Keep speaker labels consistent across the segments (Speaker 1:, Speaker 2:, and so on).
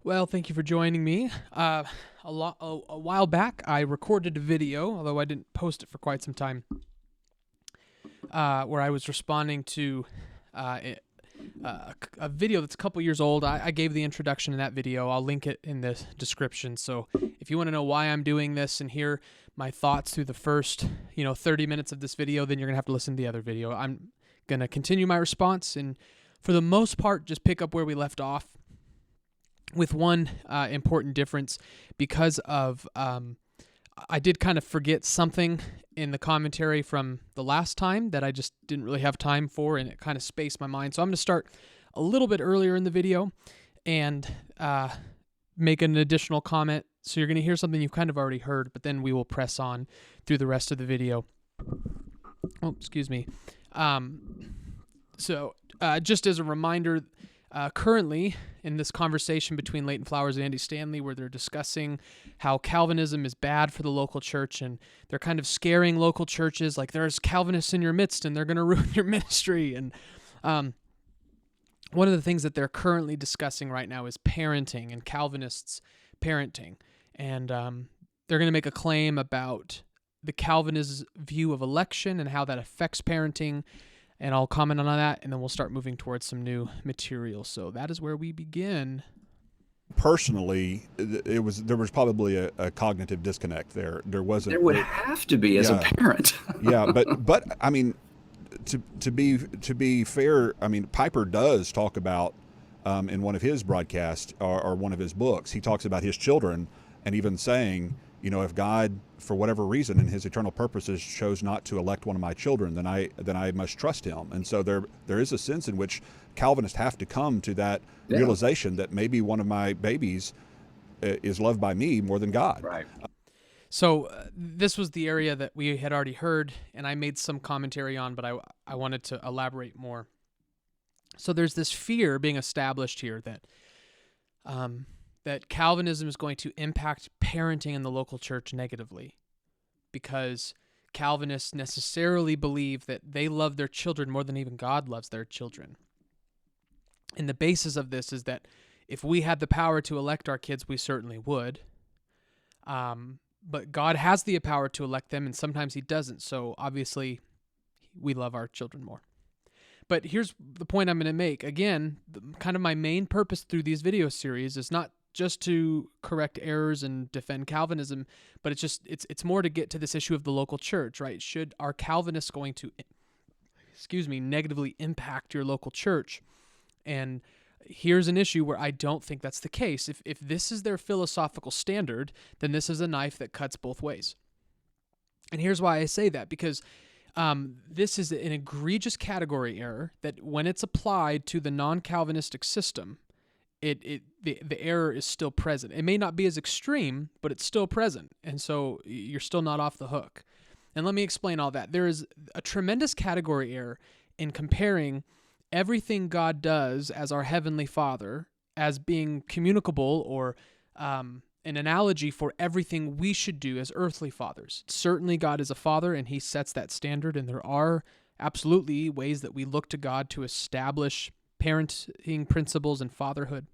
Speaker 1: Well, thank you for joining me. A while back, I recorded a video, although I didn't post it for quite some time, where I was responding to a video that's a couple years old. I gave the introduction in that video. I'll link it in the description. So if you want to know why I'm doing this and hear my thoughts through the first, 30 minutes of this video, then you're going to have to listen to the other video. I'm going to continue my response and, for the most part, just pick up where we left off, with one important difference, because of I did kind of forget something in the commentary from the last time that I just didn't really have time for, and it kind of spaced my mind. So I'm going to start a little bit earlier in the video and make an additional comment. So you're going to hear something you've kind of already heard, but then we will press on through the rest of the video. Oh, excuse me. So just as a reminder, currently in this conversation between Leighton Flowers and Andy Stanley, where they're discussing how Calvinism is bad for the local church, and they're kind of scaring local churches, like there's Calvinists in your midst and they're going to ruin your ministry. And one of the things that they're currently discussing right now is parenting and Calvinists parenting. And they're going to make a claim about the Calvinist view of election and how that affects parenting. And I'll comment on that, and then we'll start moving towards some new material. So that is where we begin.
Speaker 2: Personally, there was probably a cognitive disconnect there. There wasn't.
Speaker 3: There would have to be as a parent.
Speaker 2: Yeah, but I mean, to be fair, I mean, Piper does talk about in one of his broadcasts or one of his books, he talks about his children, and even saying, if God, for whatever reason, in his eternal purposes, chose not to elect one of my children, then I must trust him. And so there is a sense in which Calvinists have to come to that realization that maybe one of my babies is loved by me more than God.
Speaker 3: Right.
Speaker 1: So this was the area that we had already heard, and I made some commentary on, but I wanted to elaborate more. So there's this fear being established here that that Calvinism is going to impact parenting in the local church negatively, because Calvinists necessarily believe that they love their children more than even God loves their children. And the basis of this is that if we had the power to elect our kids, we certainly would. But God has the power to elect them, and sometimes he doesn't. So obviously, we love our children more. But here's the point I'm going to make. Again, kind of my main purpose through these video series is not just to correct errors and defend Calvinism, but it's more to get to this issue of the local church, right? Are Calvinists going to, negatively impact your local church? And here's an issue where I don't think that's the case. If this is their philosophical standard, then this is a knife that cuts both ways. And here's why I say that, because this is an egregious category error that when it's applied to the non-Calvinistic system, the error is still present. It may not be as extreme, but it's still present. And so you're still not off the hook. And let me explain all that. There is a tremendous category error in comparing everything God does as our Heavenly Father as being communicable or an analogy for everything we should do as earthly fathers. Certainly God is a father, and he sets that standard, and there are absolutely ways that we look to God to establish parenting principles and fatherhood.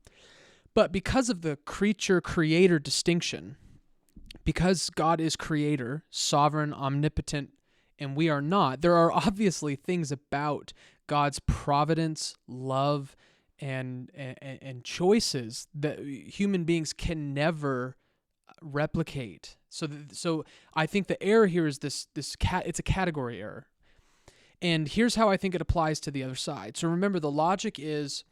Speaker 1: But because of the creature-creator distinction, because God is creator, sovereign, omnipotent, and we are not, there are obviously things about God's providence, love, and choices that human beings can never replicate. So I think the error here is it's a category error. And here's how I think it applies to the other side. So remember, the logic is,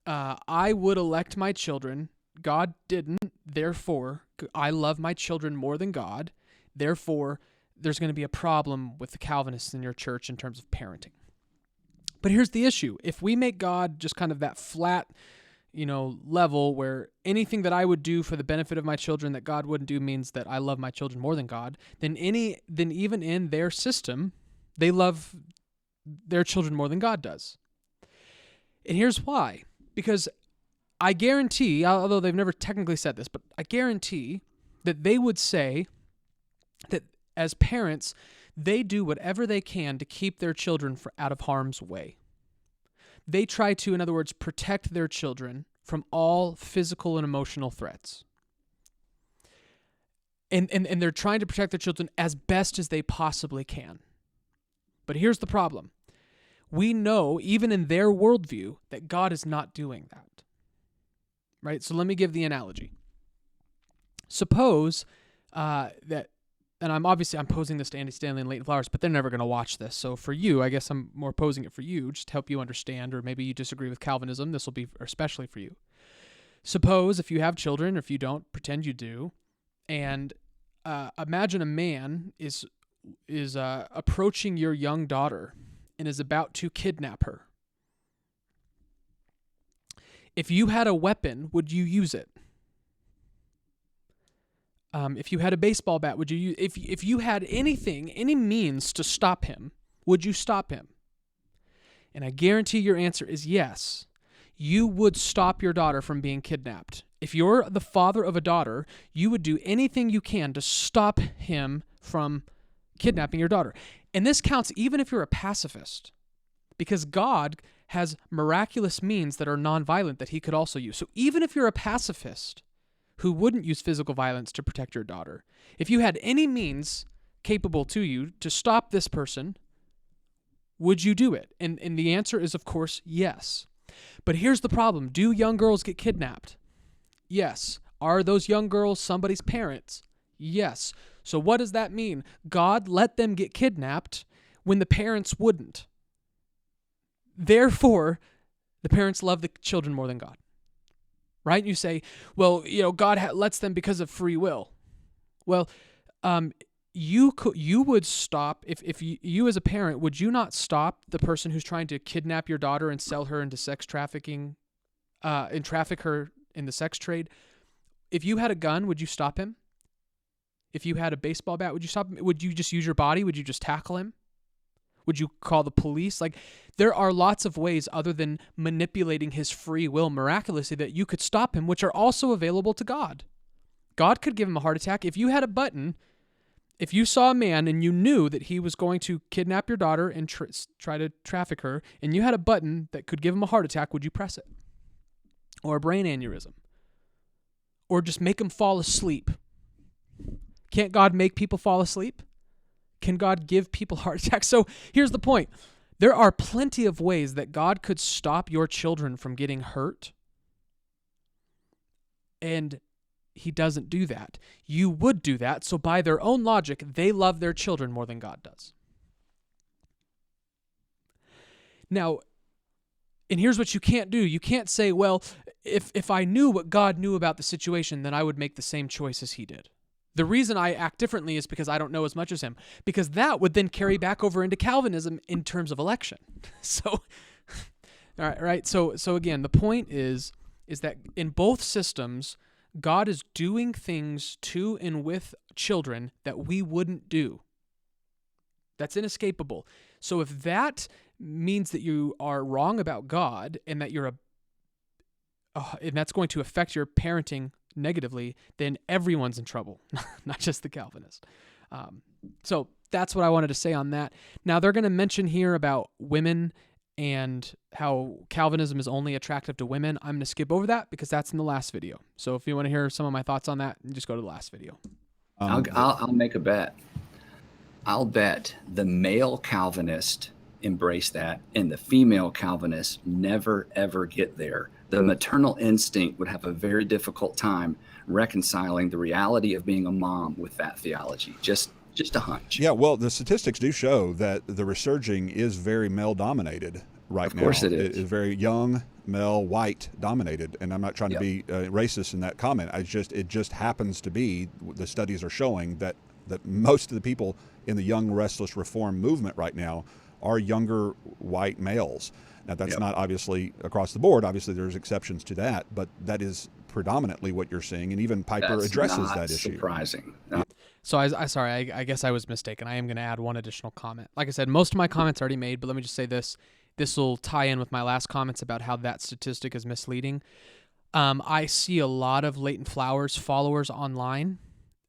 Speaker 1: I would elect my children. God didn't. Therefore, I love my children more than God. Therefore, there's going to be a problem with the Calvinists in your church in terms of parenting. But here's the issue. If we make God just kind of that flat, level where anything that I would do for the benefit of my children that God wouldn't do means that I love my children more than God, then even in their system, they love their children more than God does. And here's why. Because I guarantee, although they've never technically said this, but I guarantee that they would say that as parents, they do whatever they can to keep their children out of harm's way. They try to, in other words, protect their children from all physical and emotional threats. And they're trying to protect their children as best as they possibly can. But here's the problem. We know, even in their worldview, that God is not doing that. Right? So let me give the analogy. Suppose that, and I'm posing this to Andy Stanley and Leighton Flowers, but they're never going to watch this. So for you, I guess I'm more posing it for you, just to help you understand, or maybe you disagree with Calvinism. This will be especially for you. Suppose if you have children, or if you don't, pretend you do, and imagine a man is approaching your young daughter and is about to kidnap her. If you had a weapon, would you use it? If you had a baseball bat, would you? If you had anything, any means to stop him, would you stop him? And I guarantee your answer is yes. You would stop your daughter from being kidnapped. If you're the father of a daughter, you would do anything you can to stop him from kidnapping your daughter. And this counts even if you're a pacifist, because God has miraculous means that are nonviolent that he could also use. So even if you're a pacifist who wouldn't use physical violence to protect your daughter, if you had any means capable to you to stop this person, would you do it? And the answer is, of course, yes. But here's the problem. Do young girls get kidnapped? Yes. Are those young girls somebody's parents? Yes. So what does that mean? God let them get kidnapped when the parents wouldn't. Therefore, the parents love the children more than God. Right? You say, well, God lets them because of free will. Well, you would stop, if you as a parent, would you not stop the person who's trying to kidnap your daughter and sell her into sex trafficking, and traffic her in the sex trade? If you had a gun, would you stop him? If you had a baseball bat, would you stop him? Would you just use your body? Would you just tackle him? Would you call the police? There are lots of ways other than manipulating his free will miraculously that you could stop him, which are also available to God. God could give him a heart attack. If you had a button, if you saw a man and you knew that he was going to kidnap your daughter and try to traffic her, and you had a button that could give him a heart attack, would you press it? Or a brain aneurysm? Or just make him fall asleep? Can't God make people fall asleep? Can God give people heart attacks? So here's the point. There are plenty of ways that God could stop your children from getting hurt, and he doesn't do that. You would do that, so by their own logic, they love their children more than God does. Now, and here's what you can't do. You can't say, well, if I knew what God knew about the situation, then I would make the same choice as he did. The reason I act differently is because I don't know as much as him, because that would then carry back over into Calvinism in terms of election. So, all right. So again, the point is that in both systems, God is doing things to and with children that we wouldn't do. That's inescapable. So if that means that you are wrong about God and that and that's going to affect your parenting negatively, then everyone's in trouble, not just the Calvinist. So that's what I wanted to say on that. Now they're going to mention here about women and how Calvinism is only attractive to women. I'm going to skip over that because that's in the last video. So if you want to hear some of my thoughts on that, just go to the last video.
Speaker 3: I'll make a bet. I'll bet the male Calvinist embrace that, and the female Calvinists never, ever get there. The maternal instinct would have a very difficult time reconciling the reality of being a mom with that theology. Just a hunch.
Speaker 2: Yeah, well, the statistics do show that the resurging is very male-dominated right now.
Speaker 3: Of course it is.
Speaker 2: It is very young, male, white-dominated, and I'm not trying to be racist in that comment. It just happens to be, the studies are showing that most of the people in the young, restless reform movement right now are younger white males. Now, that's not obviously across the board. Obviously, there's exceptions to that, but that is predominantly what you're seeing, and even Piper addresses that issue.
Speaker 3: Surprising.
Speaker 1: So I guess I was mistaken. I am going to add one additional comment. Like I said, most of my comments are already made, but let me just say this. This will tie in with my last comments about how that statistic is misleading. I see a lot of Leighton Flowers followers online.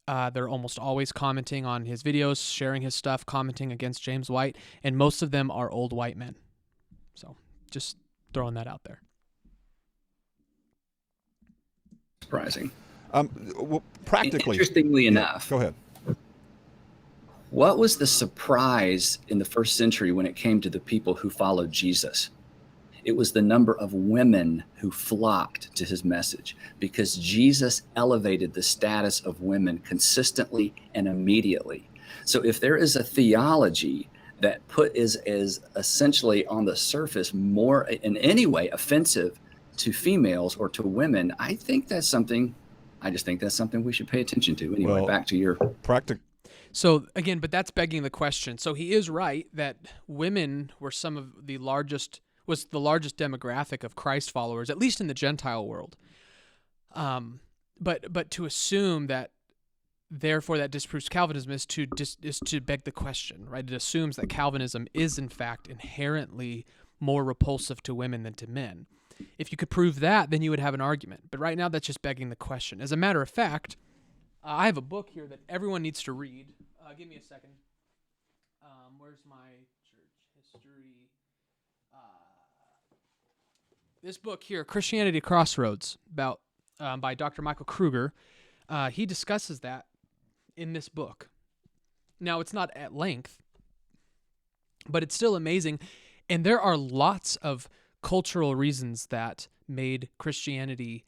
Speaker 1: They're almost always commenting on his videos, sharing his stuff, commenting against James White, and most of them are old white men. So just throwing that out there.
Speaker 3: surprising.
Speaker 2: Well, practically.
Speaker 3: Interestingly enough,
Speaker 2: go ahead.
Speaker 3: What was the surprise in the first century when it came to the people who followed Jesus? It was the number of women who flocked to his message, because Jesus elevated the status of women consistently and immediately. So if there is a theology that is essentially on the surface more in any way offensive to females or to women, I just think that's something we should pay attention to. Anyway,
Speaker 2: Well,
Speaker 3: back to your
Speaker 1: So again, but that's begging the question. So he is right that women were the largest demographic of Christ followers, at least in the Gentile world. But to assume that therefore that disproves Calvinism is to beg the question, right? It assumes that Calvinism is in fact inherently more repulsive to women than to men. If you could prove that, then you would have an argument. But right now, that's just begging the question. As a matter of fact, I have a book here that everyone needs to read. Give me a second. Where's my church history? This book here, Christianity Crossroads, by Dr. Michael Kruger. He discusses that in this book. Now, it's not at length, but it's still amazing. And there are lots of cultural reasons that made Christianity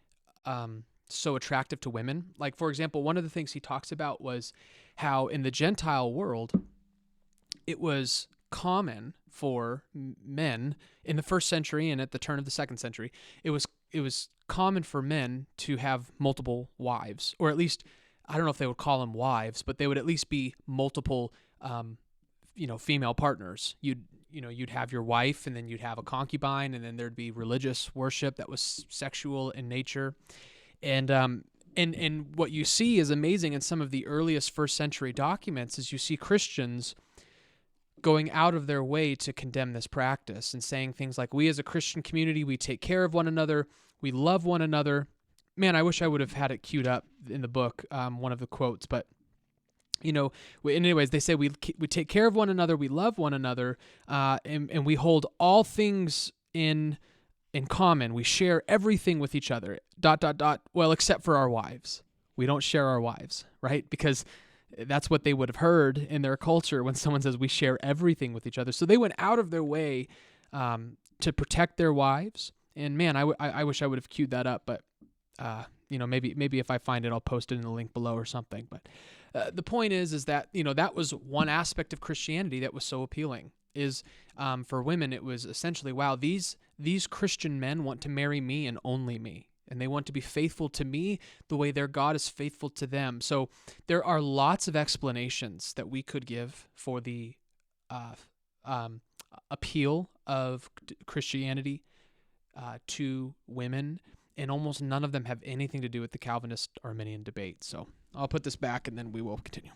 Speaker 1: so attractive to women. Like, for example, one of the things he talks about was how in the Gentile world, it was common for men in the first century and at the turn of the second century, it was common for men to have multiple wives, or at least, I don't know if they would call them wives, but they would at least be multiple, female partners. You'd have your wife, and then you'd have a concubine, and then there'd be religious worship that was sexual in nature. And what you see is amazing in some of the earliest first century documents is you see Christians going out of their way to condemn this practice and saying things like, we as a Christian community, we take care of one another, we love one another. Man, I wish I would have had it queued up in the book, one of the quotes, but anyways, they say we take care of one another, we love one another, and we hold all things in common. We share everything with each other, ... well, except for our wives. We don't share our wives, right? Because that's what they would have heard in their culture when someone says we share everything with each other. So they went out of their way to protect their wives. And man, I wish I would have queued that up, but maybe if I find it, I'll post it in the link below or something. But the point is that that was one aspect of Christianity that was so appealing. Is for women, it was essentially, wow, these Christian men want to marry me and only me, and they want to be faithful to me the way their God is faithful to them. So there are lots of explanations that we could give for the appeal of Christianity to women, and almost none of them have anything to do with the Calvinist-Arminian debate. So I'll put this back, and then we will continue.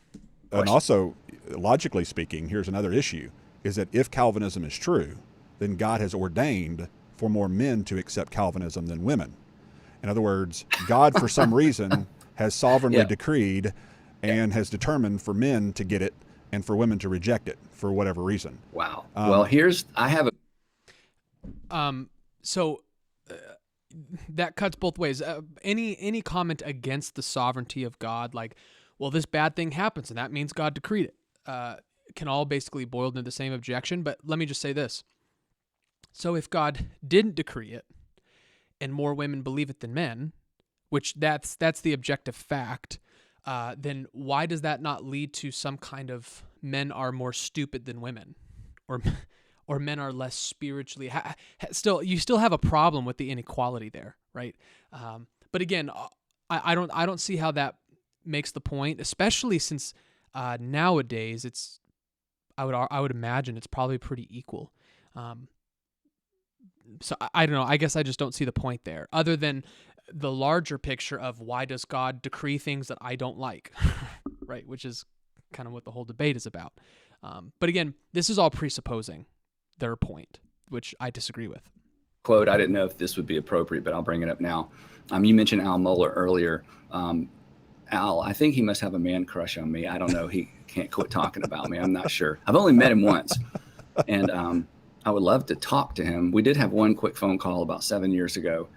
Speaker 2: And also, logically speaking, here's another issue, is that if Calvinism is true, then God has ordained for more men to accept Calvinism than women. In other words, God, for some reason, has sovereignly decreed and has determined for men to get it and for women to reject it for whatever reason.
Speaker 3: Wow. Well, I have a...
Speaker 1: that cuts both ways. Any comment against the sovereignty of God, like, well, this bad thing happens and that means God decreed it, can all basically boil into the same objection. But let me just say this. So if God didn't decree it and more women believe it than men, which that's the objective fact, then why does that not lead to some kind of men are more stupid than women, or men are less spiritually? You still have a problem with the inequality there, right? But again, I don't see how that makes the point, especially since nowadays I would imagine it's probably pretty equal. So I don't know. I guess I just don't see the point there, other than the larger picture of why does God decree things that I don't like, right? Which is kind of what the whole debate is about. But again, this is all presupposing their point, which I disagree with.
Speaker 3: Quote, I didn't know if this would be appropriate, but I'll bring it up now. You mentioned Al Mohler earlier. Al, I think he must have a man crush on me. I don't know. He can't quit talking about me. I'm not sure. I've only met him once. And I would love to talk to him. We did have one quick phone call about 7 years ago.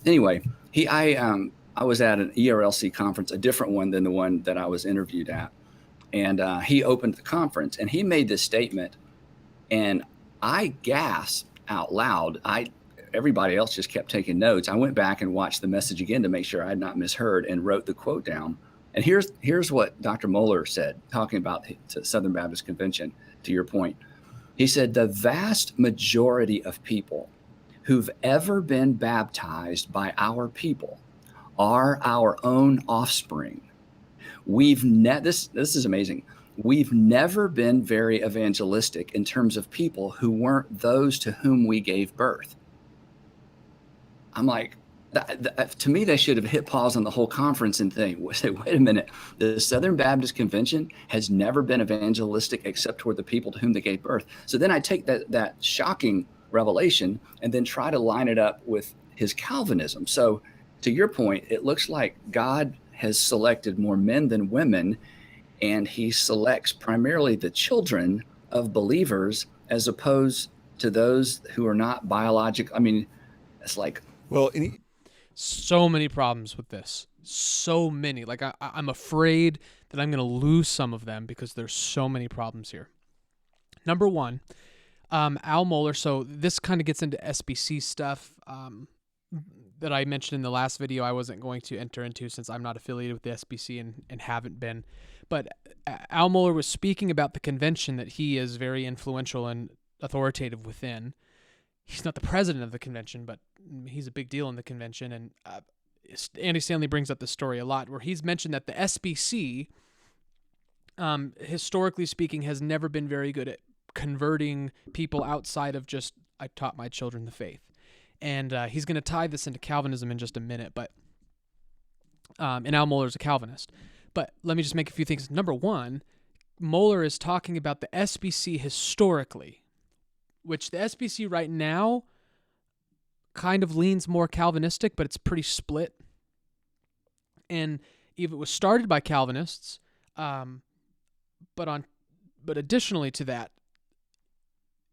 Speaker 3: Anyway, I was at an ERLC conference, a different one than the one that I was interviewed at, and he opened the conference and he made this statement, and I gasped out loud. Everybody else just kept taking notes. I went back and watched the message again to make sure I had not misheard and wrote the quote down. And here's what Dr. Moeller said, talking about the Southern Baptist Convention, to your point. He said, the vast majority of people who've ever been baptized by our people are our own offspring. This is amazing. We've never been very evangelistic in terms of people who weren't those to whom we gave birth. I'm like, to me, they should have hit pause on the whole conference and say, wait a minute, the Southern Baptist Convention has never been evangelistic except toward the people to whom they gave birth. So then I take that shocking revelation and then try to line it up with his Calvinism. So to your point, it looks like God has selected more men than women, and he selects primarily the children of believers as opposed to those who are not biological. I mean, it's like,
Speaker 2: well,
Speaker 1: so many problems with this. So many. Like I'm afraid that I'm going to lose some of them because there's so many problems here. Number one, Al Mohler. So this kind of gets into SBC stuff that I mentioned in the last video. I wasn't going to enter into since I'm not affiliated with the SBC and haven't been. But Al Mohler was speaking about the convention that he is very influential and authoritative within. He's not the president of the convention, but he's a big deal in the convention. And Andy Stanley brings up this story a lot, where he's mentioned that the SBC, historically speaking, has never been very good at converting people outside of just, I taught my children the faith. And he's going to tie this into Calvinism in just a minute, but and Al Mohler is a Calvinist. But let me just make a few things. Number one, Mohler is talking about the SBC historically, which the SBC right now kind of leans more Calvinistic, but it's pretty split. And if it was started by Calvinists, but additionally to that,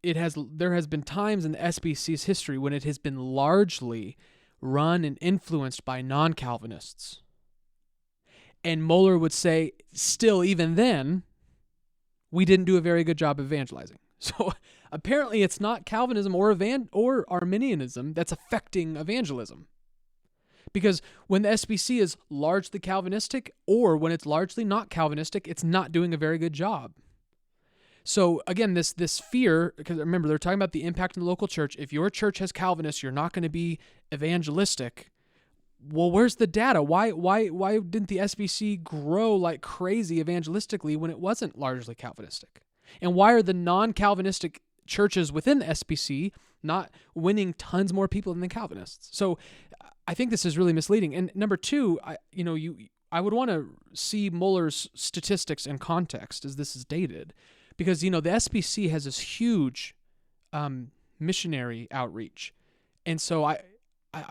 Speaker 1: there has been times in the SBC's history when it has been largely run and influenced by non-Calvinists. And Mohler would say, still, even then, we didn't do a very good job of evangelizing. So apparently it's not Calvinism or Arminianism that's affecting evangelism. Because when the SBC is largely Calvinistic, or when it's largely not Calvinistic, it's not doing a very good job. So again, this fear, because remember, they're talking about the impact in the local church. If your church has Calvinists, you're not going to be evangelistic. Well, where's the data? Why didn't the SBC grow like crazy evangelistically when it wasn't largely Calvinistic? And why are the non-Calvinistic churches within the SBC not winning tons more people than the Calvinists? So I think this is really misleading. And number two, I would want to see Mohler's statistics in context as this is dated, because the SBC has this huge missionary outreach, and so I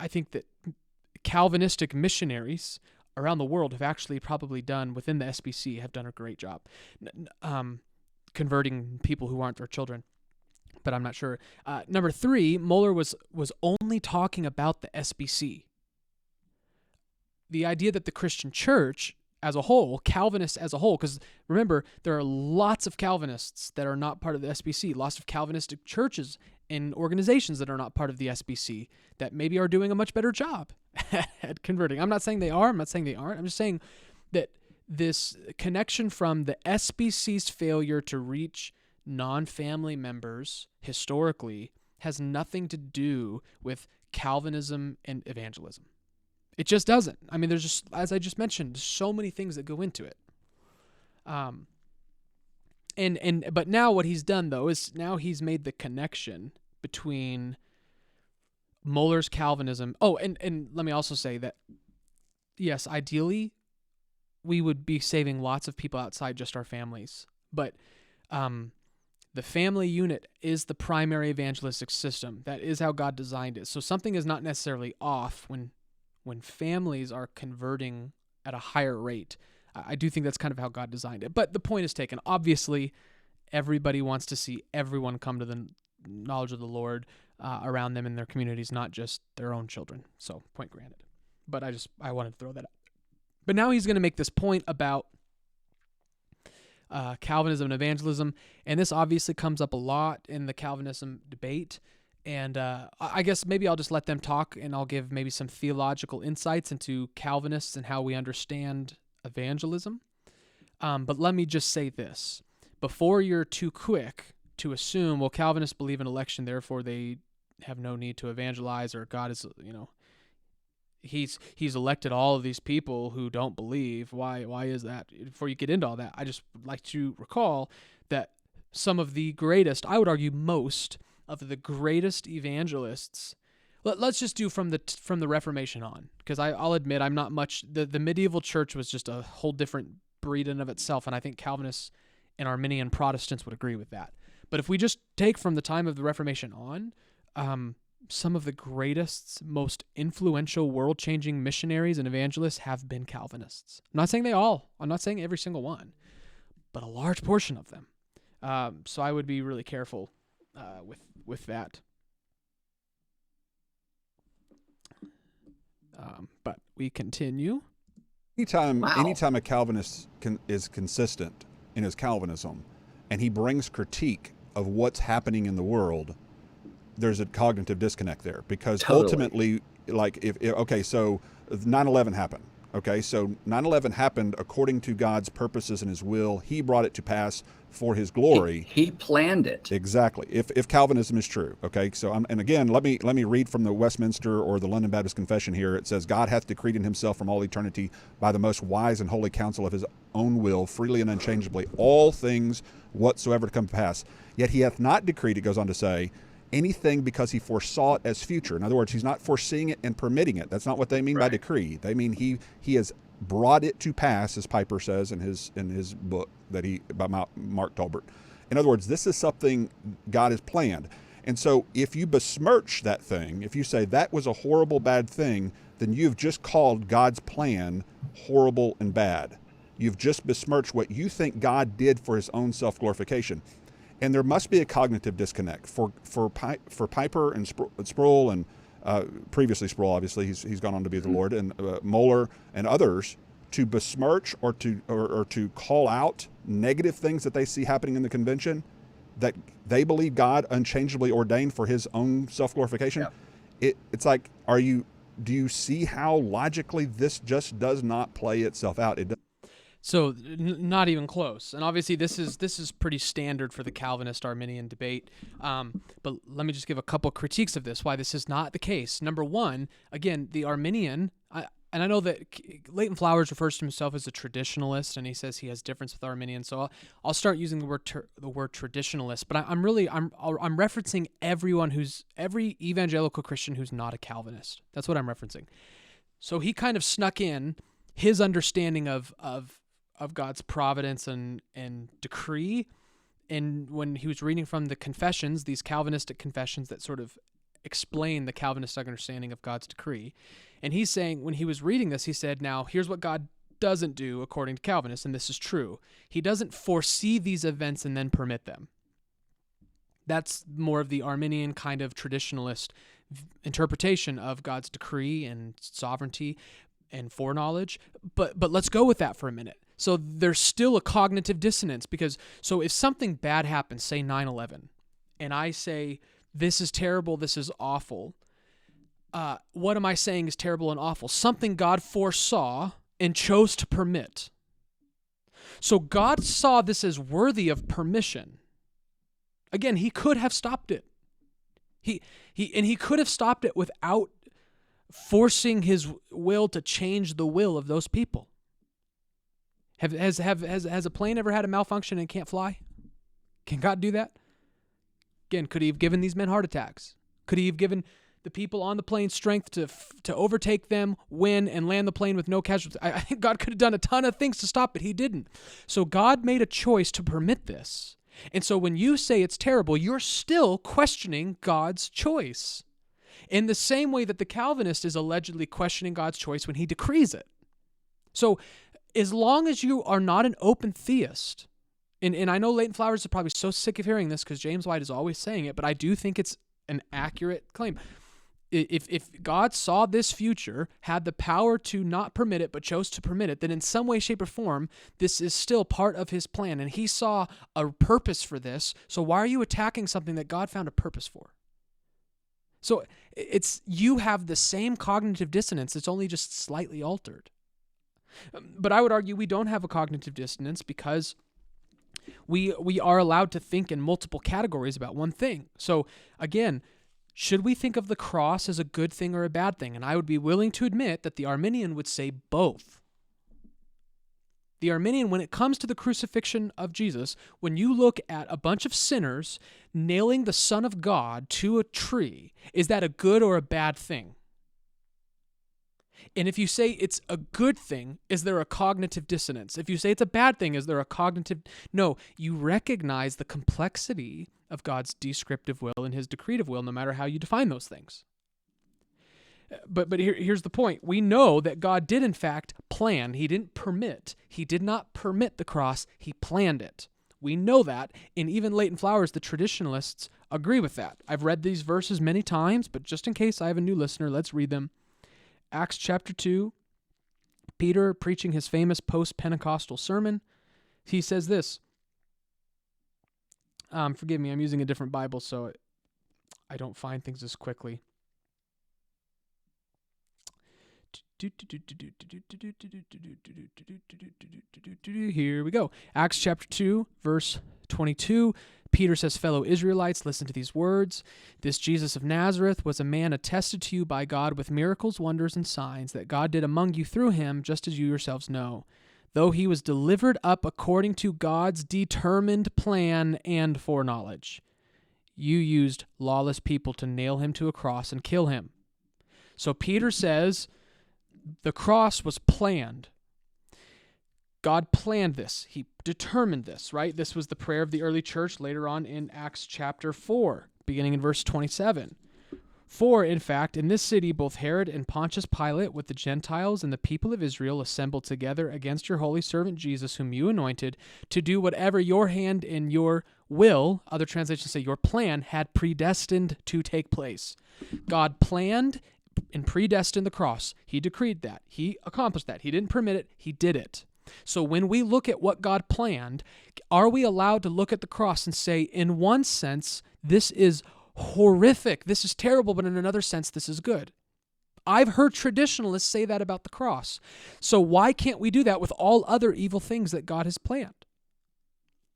Speaker 1: think that Calvinistic missionaries around the world have actually probably done within the SBC have done a great job converting people who aren't their children, but I'm not sure. Number three, Mohler was only talking about the SBC. The idea that the Christian church as a whole, Calvinists as a whole, because remember, there are lots of Calvinists that are not part of the SBC, lots of Calvinistic churches and organizations that are not part of the SBC that maybe are doing a much better job at converting. I'm not saying they are. I'm not saying they aren't. I'm just saying that this connection from the SBC's failure to reach non-family members historically has nothing to do with Calvinism and evangelism. It just doesn't. I mean, there's just, as I just mentioned, so many things that go into it. But now what he's done, though, is now he's made the connection between Mohler's Calvinism. Oh, and let me also say that, yes, ideally, we would be saving lots of people outside just our families. But the family unit is the primary evangelistic system. That is how God designed it. So something is not necessarily off when families are converting at a higher rate. I do think that's kind of how God designed it. But the point is taken. Obviously, everybody wants to see everyone come to the knowledge of the Lord around them in their communities, not just their own children. So, point granted. But I wanted to throw that out. But now he's going to make this point about Calvinism and evangelism, and this obviously comes up a lot in the Calvinism debate. And I guess maybe I'll just let them talk, and I'll give maybe some theological insights into Calvinists and how we understand evangelism. But let me just say this. Before you're too quick to assume, well, Calvinists believe in election, therefore they have no need to evangelize, or God is, he's elected all of these people who don't believe. Why is that? Before you get into all that, I just would like to recall that some of the greatest, I would argue most of the greatest evangelists, let's just do from the Reformation on, because I'll admit I'm not much, the medieval church was just a whole different breed in of itself, and I think Calvinists and Arminian Protestants would agree with that. But if we just take from the time of the Reformation on, some of the greatest, most influential, world-changing missionaries and evangelists have been Calvinists. I'm not saying they all. I'm not saying every single one, but a large portion of them. So I would be really careful with that. But we continue.
Speaker 2: Anytime a Calvinist is consistent in his Calvinism, and he brings critique of what's happening in the world, there's a cognitive disconnect there, because ultimately, like so 9/11 happened. Okay, so 9/11 happened according to God's purposes and his will. He brought it to pass for his glory.
Speaker 3: He planned it.
Speaker 2: Exactly. If Calvinism is true. Okay, so and again, let me read from the Westminster or the London Baptist Confession here. It says, God hath decreed in himself from all eternity by the most wise and holy counsel of his own will, freely and unchangeably, all things whatsoever to come to pass. Yet he hath not decreed, it goes on to say, anything because he foresaw it as future. In other words, he's not foreseeing it and permitting it. That's not what they mean by decree. They mean he has brought it to pass, as Piper says in his book that by Mark Tolbert. In other words, this is something God has planned. And so if you besmirch that thing, if you say that was a horrible, bad thing, then you've just called God's plan horrible and bad. You've just besmirched what you think God did for his own self-glorification. And there must be a cognitive disconnect for Piper and Sproul, and previously Sproul, obviously he's gone on to be the Lord, and Moeller and others, to besmirch or to call out negative things that they see happening in the convention that they believe God unchangeably ordained for his own self-glorification. Yeah. It's like, do you see how logically this just does not play itself out?
Speaker 1: So not even close. And obviously this is pretty standard for the Calvinist Arminian debate. But let me just give a couple critiques of this, why this is not the case. Number one, again, the Arminian, and I know that Leighton Flowers refers to himself as a traditionalist, and he says he has difference with Arminians. So I'll start using the word traditionalist. But I'm referencing every evangelical Christian who's not a Calvinist. That's what I'm referencing. So he kind of snuck in his understanding of God's providence and decree, and when he was reading from the confessions, these Calvinistic confessions that sort of explain the Calvinistic understanding of God's decree, and he's saying, when he was reading this, he said, now here's what God doesn't do according to Calvinists, and this is true. He doesn't foresee these events and then permit them. That's more of the Arminian kind of traditionalist interpretation of God's decree and sovereignty and foreknowledge. But let's go with that for a minute. So there's still a cognitive dissonance, because so if something bad happens, say 9/11, and I say, this is terrible, this is awful, what am I saying is terrible and awful? Something God foresaw and chose to permit. So God saw this as worthy of permission. Again, he could have stopped it. He could have stopped it without forcing his will to change the will of those people. Has a plane ever had a malfunction and can't fly? Can God do that? Again, could he have given these men heart attacks? Could he have given the people on the plane strength to overtake them, win, and land the plane with no casualties? I think God could have done a ton of things to stop it. He didn't. So God made a choice to permit this. And so when you say it's terrible, you're still questioning God's choice, in the same way that the Calvinist is allegedly questioning God's choice when he decrees it. So as long as you are not an open theist, and I know Leighton Flowers is probably so sick of hearing this because James White is always saying it, but I do think it's an accurate claim. If God saw this future, had the power to not permit it, but chose to permit it, then in some way, shape, or form, this is still part of his plan. And he saw a purpose for this. So why are you attacking something that God found a purpose for? So you have the same cognitive dissonance. It's only just slightly altered. But I would argue we don't have a cognitive dissonance because we are allowed to think in multiple categories about one thing. So again, should we think of the cross as a good thing or a bad thing? And I would be willing to admit that the Arminian would say both. The Arminian, when it comes to the crucifixion of Jesus, when you look at a bunch of sinners nailing the Son of God to a tree, is that a good or a bad thing? And if you say it's a good thing, is there a cognitive dissonance? If you say it's a bad thing, is there a cognitive... No, you recognize the complexity of God's descriptive will and his decretive will, no matter how you define those things. But here's the point. We know that God did, in fact, plan. He didn't permit. He did not permit the cross. He planned it. We know that, and even Leighton Flowers, the traditionalists, agree with that. I've read these verses many times, but just in case I have a new listener, let's read them. Acts chapter 2, Peter preaching his famous post-Pentecostal sermon. He says this. Forgive me, I'm using a different Bible, so I don't find things as quickly. Here we go. Acts chapter 2, verse 22. Peter says, "Fellow Israelites, listen to these words. This Jesus of Nazareth was a man attested to you by God with miracles, wonders, and signs that God did among you through him, just as you yourselves know. Though he was delivered up according to God's determined plan and foreknowledge, you used lawless people to nail him to a cross and kill him." So Peter says the cross was planned. God planned this. He determined this, right? This was the prayer of the early church later on in Acts chapter 4, beginning in verse 27. "For, in fact, in this city both Herod and Pontius Pilate with the Gentiles and the people of Israel assembled together against your holy servant Jesus, whom you anointed, to do whatever your hand and your will," other translations say your plan, "had predestined to take place." God planned and predestined the cross. He decreed that. He accomplished that. He didn't permit it. He did it. So when we look at what God planned, are we allowed to look at the cross and say, in one sense, this is horrific, this is terrible, but in another sense, this is good? I've heard traditionalists say that about the cross. So why can't we do that with all other evil things that God has planned?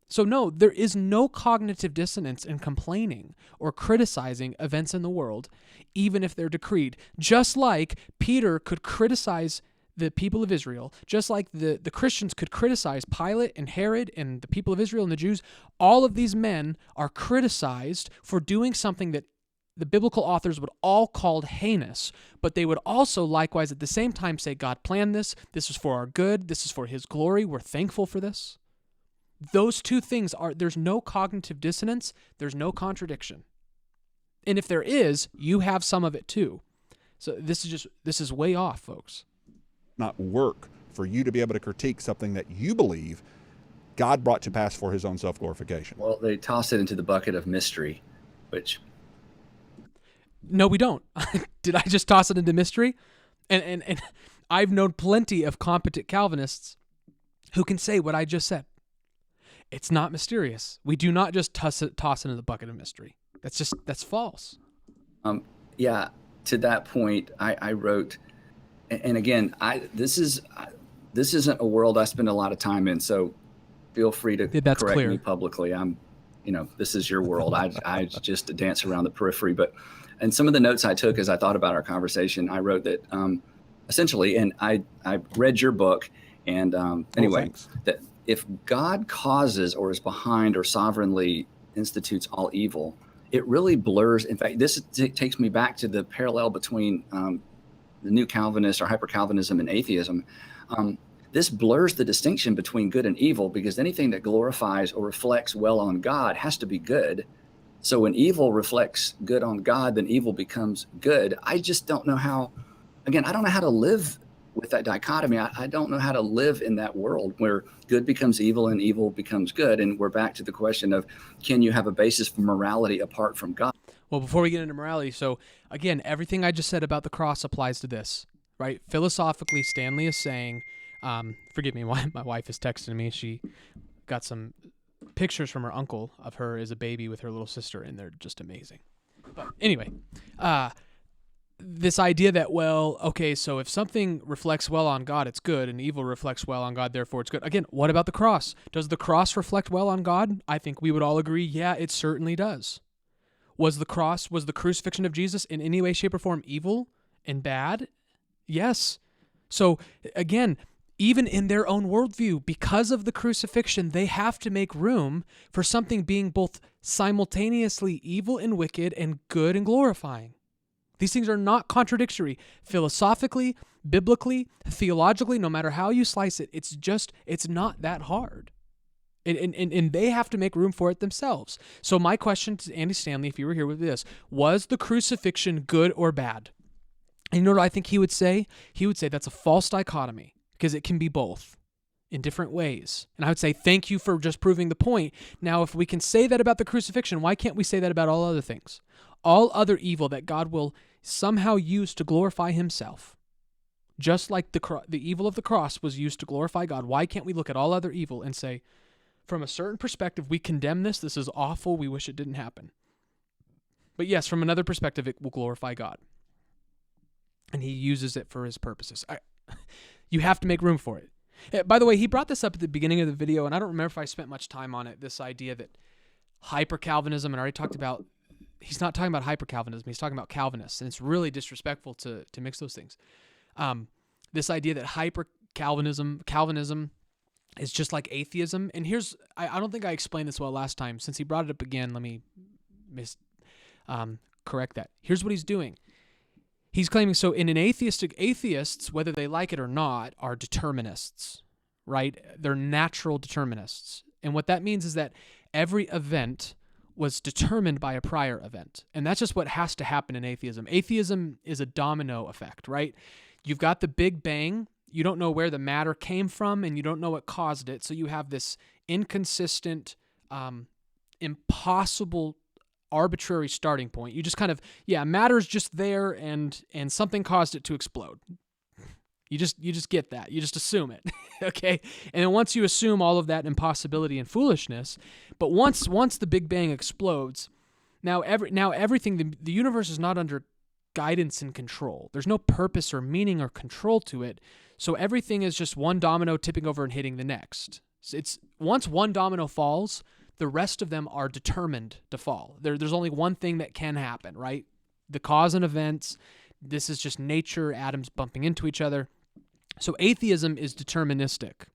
Speaker 1: So no, there is no cognitive dissonance in complaining or criticizing events in the world, even if they're decreed. Just like Peter could criticize the people of Israel, just like the Christians could criticize Pilate and Herod and the people of Israel and the Jews, all of these men are criticized for doing something that the biblical authors would all call heinous, but they would also likewise at the same time say, God planned this, this is for our good, this is for his glory, we're thankful for this. Those two things there's no cognitive dissonance, there's no contradiction. And if there is, you have some of it too. So this is way off, folks.
Speaker 2: Not work for you to be able to critique something that you believe God brought to pass for his own self-glorification.
Speaker 3: Well, they toss it into the bucket of mystery, which...
Speaker 1: No, we don't. Did I just toss it into mystery? And I've known plenty of competent Calvinists who can say what I just said. It's not mysterious. We do not just toss it into the bucket of mystery. That's false.
Speaker 3: Yeah, to that point, I wrote... And again, this isn't a world I spend a lot of time in, so feel free to correct me publicly. This is your world. I just dance around the periphery. And some of the notes I took as I thought about our conversation, I wrote that essentially, and I read your book, and that if God causes or is behind or sovereignly institutes all evil, it really blurs. In fact, this takes me back to the parallel between the new Calvinist or hyper-Calvinism and atheism. This blurs the distinction between good and evil, because anything that glorifies or reflects well on God has to be good. So when evil reflects good on God, then evil becomes good. I just don't know how, again, I don't know how to live with that dichotomy. I don't know how to live in that world where good becomes evil and evil becomes good. And we're back to the question of, can you have a basis for morality apart from God?
Speaker 1: Well, before we get into morality, so again, everything I just said about the cross applies to this, right? Philosophically, Stanley is saying, forgive me, my wife is texting me. She got some pictures from her uncle of her as a baby with her little sister, and they're just amazing. But anyway, this idea that, well, okay, so if something reflects well on God, it's good, and evil reflects well on God, therefore it's good. Again, what about the cross? Does the cross reflect well on God? I think we would all agree, yeah, it certainly does. Was the crucifixion of Jesus in any way, shape, or form evil and bad? Yes. So again, even in their own worldview, because of the crucifixion, they have to make room for something being both simultaneously evil and wicked and good and glorifying. These things are not contradictory. Philosophically, biblically, theologically, no matter how you slice it, it's not that hard. And they have to make room for it themselves. So my question to Andy Stanley, if you were here with this, was the crucifixion good or bad? And you know what I think he would say? He would say that's a false dichotomy because it can be both in different ways. And I would say, thank you for just proving the point. Now, if we can say that about the crucifixion, why can't we say that about all other things? All other evil that God will somehow use to glorify himself. Just like the evil of the cross was used to glorify God, why can't we look at all other evil and say, from a certain perspective, we condemn this. This is awful. We wish it didn't happen. But yes, from another perspective, it will glorify God. And he uses it for his purposes. You have to make room for it. By the way, he brought this up at the beginning of the video, and I don't remember if I spent much time on it, this idea that hyper-Calvinism, and I already talked about, he's not talking about hyper-Calvinism, he's talking about Calvinists, and it's really disrespectful to mix those things. This idea that Calvinism is just like atheism. And here's, I don't think I explained this well last time. Since he brought it up again, let me correct that. Here's what he's doing. He's claiming, so in an atheists, whether they like it or not, are determinists, right? They're natural determinists. And what that means is that every event was determined by a prior event. And that's just what has to happen in atheism. Atheism is a domino effect, right? You've got the Big Bang. You don't know where the matter came from, and you don't know what caused it. So you have this inconsistent, impossible, arbitrary starting point. You just kind of, matter's just there, and something caused it to explode. You just get that. You just assume it, okay? And then once you assume all of that impossibility and foolishness, but once the Big Bang explodes, now everything, the universe is not under guidance and control. There's no purpose or meaning or control to it. So everything is just one domino tipping over and hitting the next. It's once one domino falls, the rest of them are determined to fall. There's only one thing that can happen, right? The cause and events. This is just nature, atoms bumping into each other. So atheism is deterministic.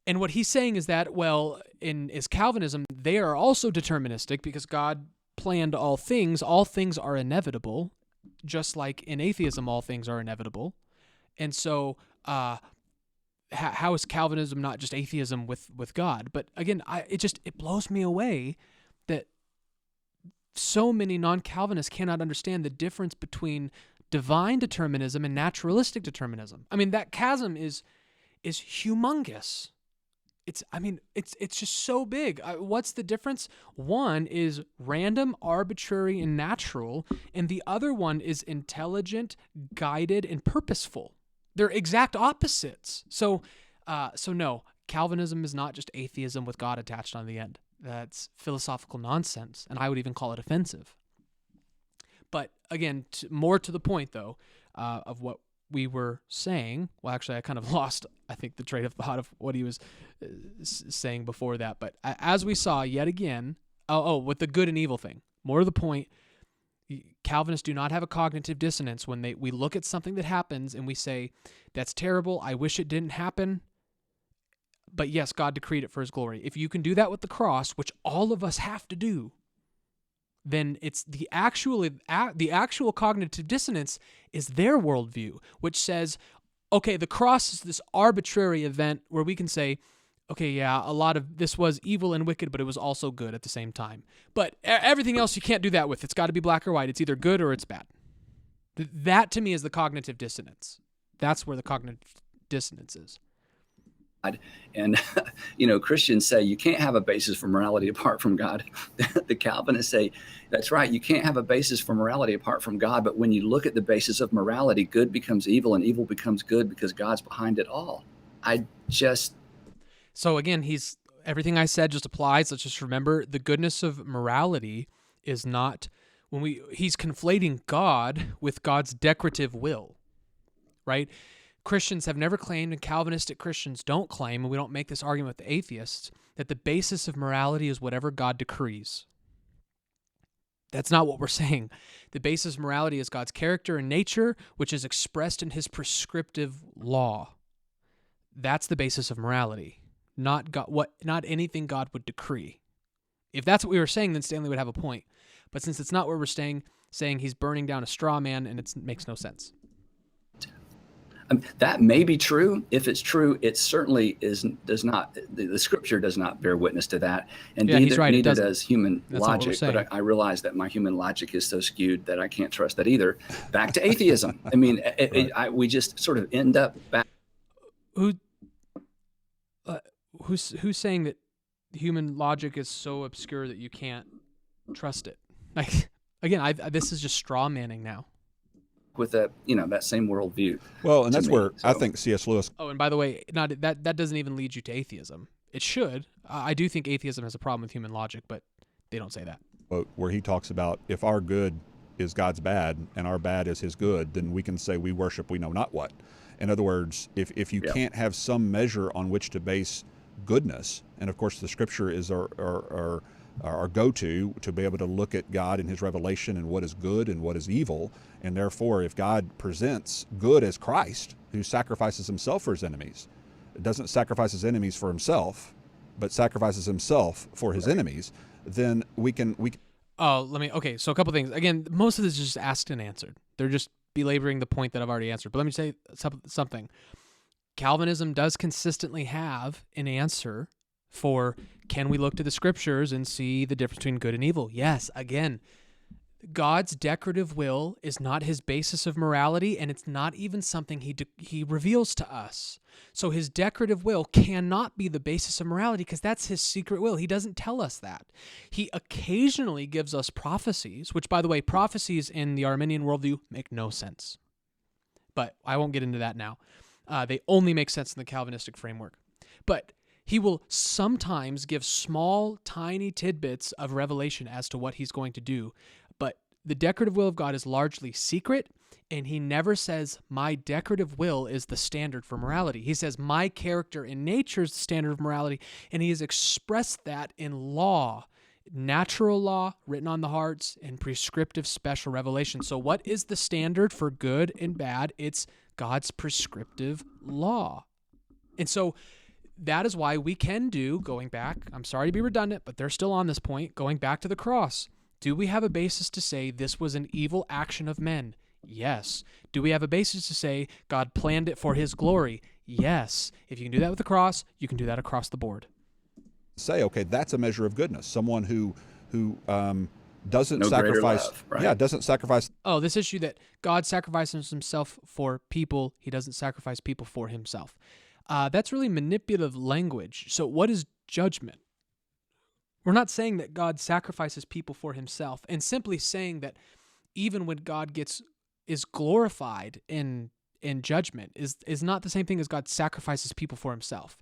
Speaker 1: And what he's saying is that, well, is Calvinism, they are also deterministic because God planned all things. All things are inevitable, just like in atheism, all things are inevitable. And so how is Calvinism not just atheism with God? But again, it blows me away that so many non-Calvinists cannot understand the difference between divine determinism and naturalistic determinism. I mean, that chasm is humongous. It's just so big. What's the difference? One is random, arbitrary, and natural, and the other one is intelligent, guided, and purposeful. They're exact opposites. So no, Calvinism is not just atheism with God attached on the end. That's philosophical nonsense, and I would even call it offensive. But again, more to the point, though, of what we were saying. Well, actually, I kind of lost, I think, the train of thought of what he was saying before that. But as we saw yet again, with the good and evil thing, more to the point, Calvinists do not have a cognitive dissonance when we look at something that happens and we say, that's terrible, I wish it didn't happen, but yes, God decreed it for his glory. If you can do that with the cross, which all of us have to do, then it's the actual cognitive dissonance is their worldview, which says, okay, the cross is this arbitrary event where we can say, okay, yeah, a lot of this was evil and wicked, but it was also good at the same time. But everything else you can't do that with. It's got to be black or white. It's either good or it's bad. That, to me, is the cognitive dissonance. That's where the cognitive dissonance is.
Speaker 3: And, Christians say you can't have a basis for morality apart from God. The Calvinists say, that's right, you can't have a basis for morality apart from God. But when you look at the basis of morality, good becomes evil and evil becomes good because God's behind it all.
Speaker 1: So again, everything I said just applies. Let's just remember the goodness of morality is not he's conflating God with God's decorative will, right? Christians have never claimed, and Calvinistic Christians don't claim, and we don't make this argument with the atheists, that the basis of morality is whatever God decrees. That's not what we're saying. The basis of morality is God's character and nature, which is expressed in his prescriptive law. That's the basis of morality, not anything God would decree. If that's what we were saying, then Stanley would have a point. But since it's not what we're saying he's burning down a straw man, and it makes no sense.
Speaker 3: That may be true. If it's true, it certainly does not. The scripture does not bear witness to that, and neither does human logic. But I realize that my human logic is so skewed that I can't trust that either. Back to atheism. I mean, we just sort of end up back.
Speaker 1: Who's saying that human logic is so obscure that you can't trust it? Like, again, this is just straw manning now.
Speaker 3: With that same worldview.
Speaker 2: Well, and that's where I think C.S. Lewis.
Speaker 1: Oh, and by the way, that doesn't even lead you to atheism. It should. I do think atheism has a problem with human logic, but they don't say that.
Speaker 2: Where he talks about if our good is God's bad and our bad is his good, then we can say we worship we know not what. In other words, if you can't have some measure on which to base goodness, and of course the scripture is our go-to to be able to look at God and his revelation and what is good and what is evil. And therefore, if God presents good as Christ, who sacrifices himself for his enemies, doesn't sacrifice his enemies for himself, but sacrifices himself for his enemies, then we can.
Speaker 1: Okay, so a couple things. Again, most of this is just asked and answered. They're just belaboring the point that I've already answered. But let me say something. Calvinism does consistently have an answer for, can we look to the scriptures and see the difference between good and evil? Yes, again, God's decorative will is not his basis of morality, and it's not even something he reveals to us. So his decorative will cannot be the basis of morality because that's his secret will. He doesn't tell us that. He occasionally gives us prophecies, which, by the way, prophecies in the Arminian worldview make no sense. But I won't get into that now. They only make sense in the Calvinistic framework. But he will sometimes give small, tiny tidbits of revelation as to what he's going to do. But the decorative will of God is largely secret, and he never says, my decorative will is the standard for morality. He says, my character and nature is the standard of morality, and he has expressed that in law, natural law written on the hearts, and prescriptive special revelation. So what is the standard for good and bad? It's God's prescriptive law. And so that is why we can do, going back, I'm sorry to be redundant, but they're still on this point, going back to the cross. Do we have a basis to say this was an evil action of men? Yes. Do we have a basis to say God planned it for his glory? Yes. If you can do that with the cross, you can do that across the board.
Speaker 2: Say, okay, that's a measure of goodness. Someone who doesn't
Speaker 3: no
Speaker 2: sacrifice.
Speaker 3: Love, right?
Speaker 2: Yeah, doesn't sacrifice.
Speaker 1: Oh, this issue that God sacrifices himself for people, he doesn't sacrifice people for himself. That's really manipulative language. So what is judgment? We're not saying that God sacrifices people for himself, and simply saying that even when God is glorified in judgment is not the same thing as God sacrifices people for himself.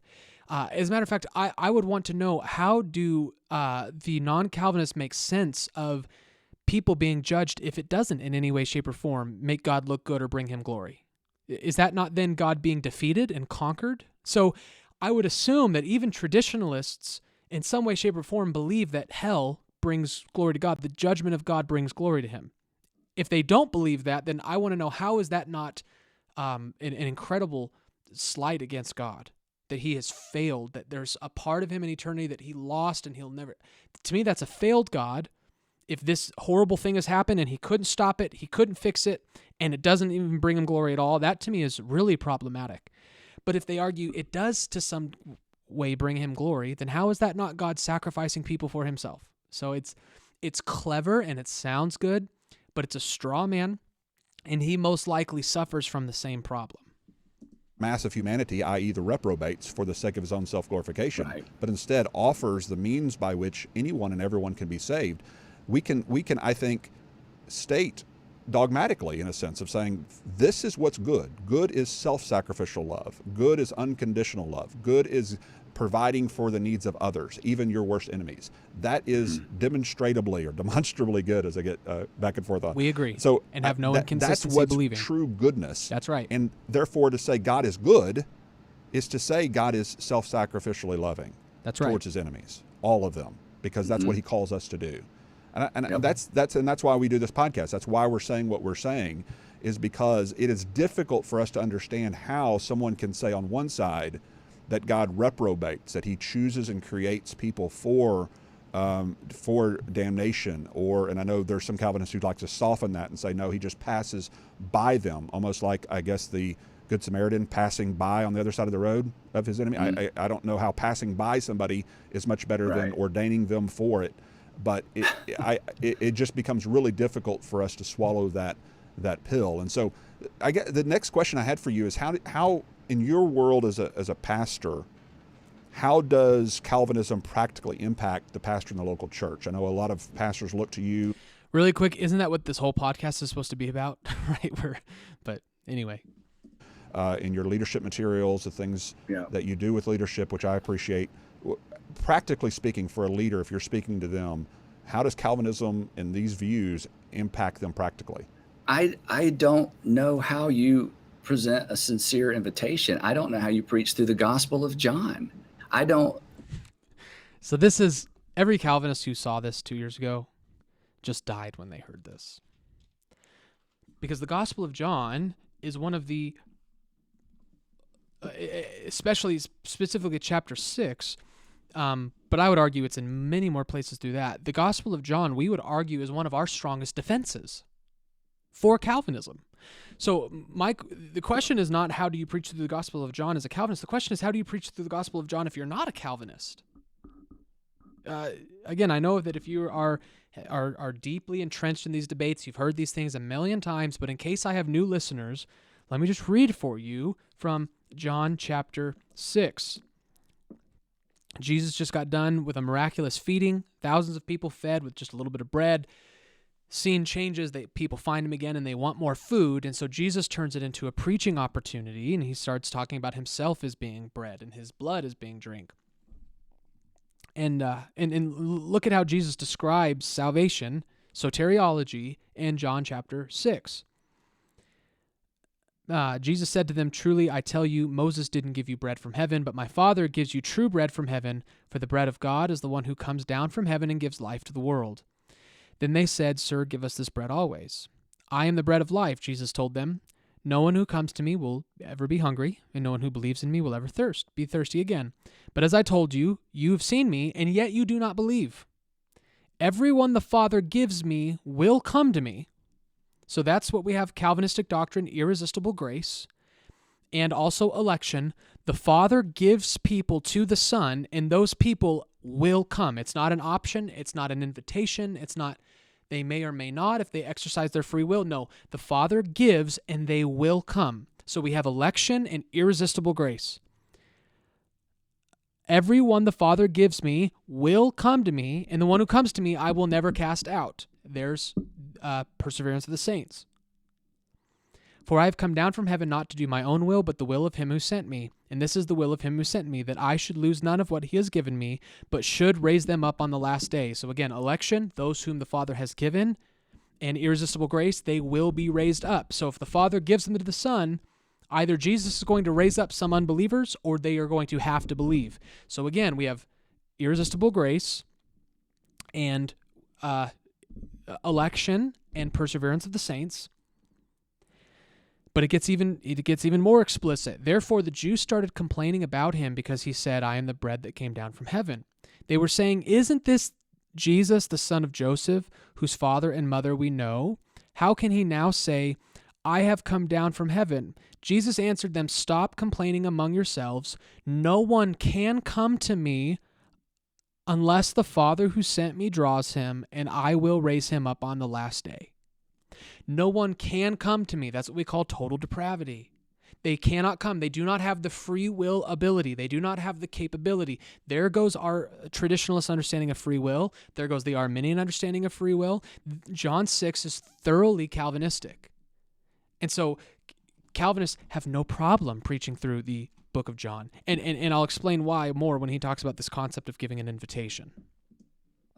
Speaker 1: As a matter of fact, I would want to know, how do the non-Calvinists make sense of people being judged if it doesn't in any way, shape, or form make God look good or bring him glory? Is that not then God being defeated and conquered? So I would assume that even traditionalists in some way, shape, or form believe that hell brings glory to God. The judgment of God brings glory to him. If they don't believe that, then I want to know, how is that not an incredible slight against God? That he has failed, that there's a part of him in eternity that he lost and he'll never... To me, that's a failed God. If this horrible thing has happened and he couldn't stop it, he couldn't fix it, and it doesn't even bring him glory at all, that to me is really problematic. But if they argue it does to some way bring him glory, then how is that not God sacrificing people for himself? So it's clever and it sounds good, but it's a straw man, and he most likely suffers from the same problem.
Speaker 2: mass of humanity, i.e. the reprobates, for the sake of his own self-glorification,
Speaker 3: Right.
Speaker 2: but instead offers the means by which anyone and everyone can be saved. We can, I think, state dogmatically, in a sense, of saying this is what's good. Good is self-sacrificial love. Good is unconditional love. Good is providing for the needs of others, even your worst enemies. That is demonstrably good, as I get back and forth on.
Speaker 1: We agree.
Speaker 2: So
Speaker 1: and have no inconsistency
Speaker 2: that's what's
Speaker 1: believing.
Speaker 2: true goodness.
Speaker 1: That's right.
Speaker 2: And therefore, to say God is good is to say God is self-sacrificially loving.
Speaker 1: That's right.
Speaker 2: Towards his enemies, all of them, because that's what he calls us to do. And
Speaker 3: Yep.
Speaker 2: that's why we do this podcast. That's why we're saying what we're saying, is because it is difficult for us to understand how someone can say on one side that God reprobates, that he chooses and creates people for damnation, and I know there's some Calvinists who'd like to soften that and say, no, he just passes by them, almost like, I guess, the Good Samaritan passing by on the other side of the road of his enemy. I don't know how passing by somebody is much better than ordaining them for it, but it just becomes really difficult for us to swallow that pill. And so I get the next question I had for you is how in your world as a pastor, how does Calvinism practically impact the pastor in the local church? I know a lot of pastors look to you.
Speaker 1: Really quick, isn't that what this whole podcast is supposed to be about? Right? But anyway.
Speaker 2: In your leadership materials, the things that you do with leadership, which I appreciate. Practically speaking, for a leader, if you're speaking to them, how does Calvinism and these views impact them practically?
Speaker 3: I don't know how you present a sincere invitation. I don't know how you preach through the Gospel of John. I don't.
Speaker 1: So this is, every Calvinist who saw this 2 years ago just died when they heard this. Because the Gospel of John is one of the, specifically chapter 6, but I would argue it's in many more places through that. The Gospel of John, we would argue, is one of our strongest defenses for Calvinism. So, Mike, the question is not how do you preach through the Gospel of John as a Calvinist. The question is how do you preach through the Gospel of John if you're not a Calvinist? Again, I know that if you are deeply entrenched in these debates, you've heard these things a million times, but in case I have new listeners, let me just read for you from John chapter 6. Jesus just got done with a miraculous feeding, thousands of people fed with just a little bit of bread. Scene changes, people find him again and they want more food, and so Jesus turns it into a preaching opportunity, and he starts talking about himself as being bread and his blood as being drink. And look at how Jesus describes salvation, soteriology, in John chapter 6. Jesus said to them, "Truly I tell you, Moses didn't give you bread from heaven, but my Father gives you true bread from heaven, for the bread of God is the one who comes down from heaven and gives life to the world." Then they said, "Sir, give us this bread always." "I am the bread of life," Jesus told them. "No one who comes to me will ever be hungry, and no one who believes in me will ever be thirsty again. But as I told you, you have seen me, and yet you do not believe. Everyone the Father gives me will come to me." So that's what we have: Calvinistic doctrine, irresistible grace, and also election. The Father gives people to the Son, and those people will come. It's not an option. It's not an invitation. It's not they may or may not if they exercise their free will. No, the Father gives, and they will come. So we have election and irresistible grace. Everyone the Father gives me will come to me, and the one who comes to me I will never cast out. There's perseverance of the saints. "For I have come down from heaven not to do my own will, but the will of him who sent me. And this is the will of him who sent me, that I should lose none of what he has given me, but should raise them up on the last day." So again, election, those whom the Father has given, and irresistible grace, they will be raised up. So if the Father gives them to the Son, either Jesus is going to raise up some unbelievers, or they are going to have to believe. So again, we have irresistible grace and election and perseverance of the saints. But it gets even more explicit. "Therefore the Jews started complaining about him because he said, 'I am the bread that came down from heaven.' They were saying, 'Isn't this Jesus, the son of Joseph, whose father and mother we know? How can he now say, 'I have come down from heaven'?" Jesus answered them, "Stop complaining among yourselves. No one can come to me unless the Father who sent me draws him, and I will raise him up on the last day." No one can come to me. That's what we call total depravity. They cannot come. They do not have the free will ability. They do not have the capability. There goes our traditionalist understanding of free will. There goes the Arminian understanding of free will. John 6 is thoroughly Calvinistic. And so Calvinists have no problem preaching through the book of John. And I'll explain why more when he talks about this concept of giving an invitation.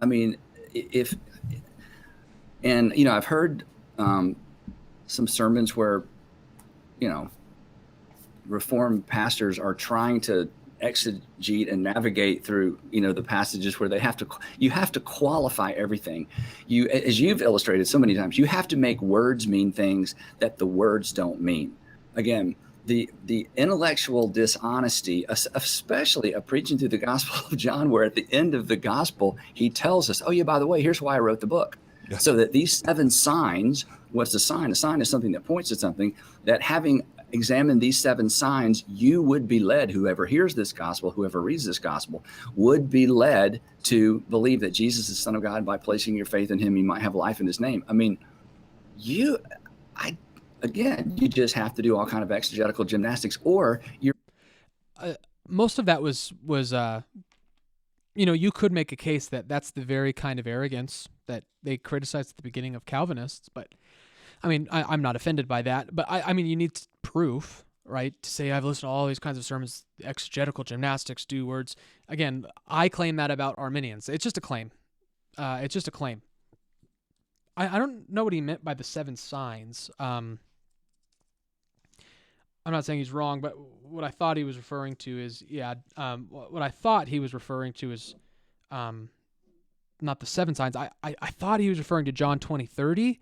Speaker 3: I mean, I've heard some sermons where, Reformed pastors are trying to exegete and navigate through, the passages where you have to qualify everything. As you've illustrated so many times, you have to make words mean things that the words don't mean. Again, the intellectual dishonesty, especially of preaching through the Gospel of John, where at the end of the Gospel, he tells us, oh yeah, by the way, here's why I wrote the book. Yeah. So that these 7 signs, what's a sign? A sign is something that points to something, that having examined these 7 signs, you would be led, whoever hears this gospel, whoever reads this gospel, would be led to believe that Jesus is the Son of God. By placing your faith in him, you might have life in his name. I mean, you just have to do all kind of exegetical gymnastics, or you're...
Speaker 1: most of that was you could make a case that that's the very kind of arrogance that they criticized at the beginning of Calvinists, but I mean, I'm not offended by that, but I mean, you need proof, right? To say I've listened to all these kinds of sermons, exegetical gymnastics, do words. Again, I claim that about Arminians. It's just a claim. I don't know what he meant by the 7 signs. I'm not saying he's wrong, but what I thought he was referring to is, not the 7 signs. I thought he was referring to John 20:30.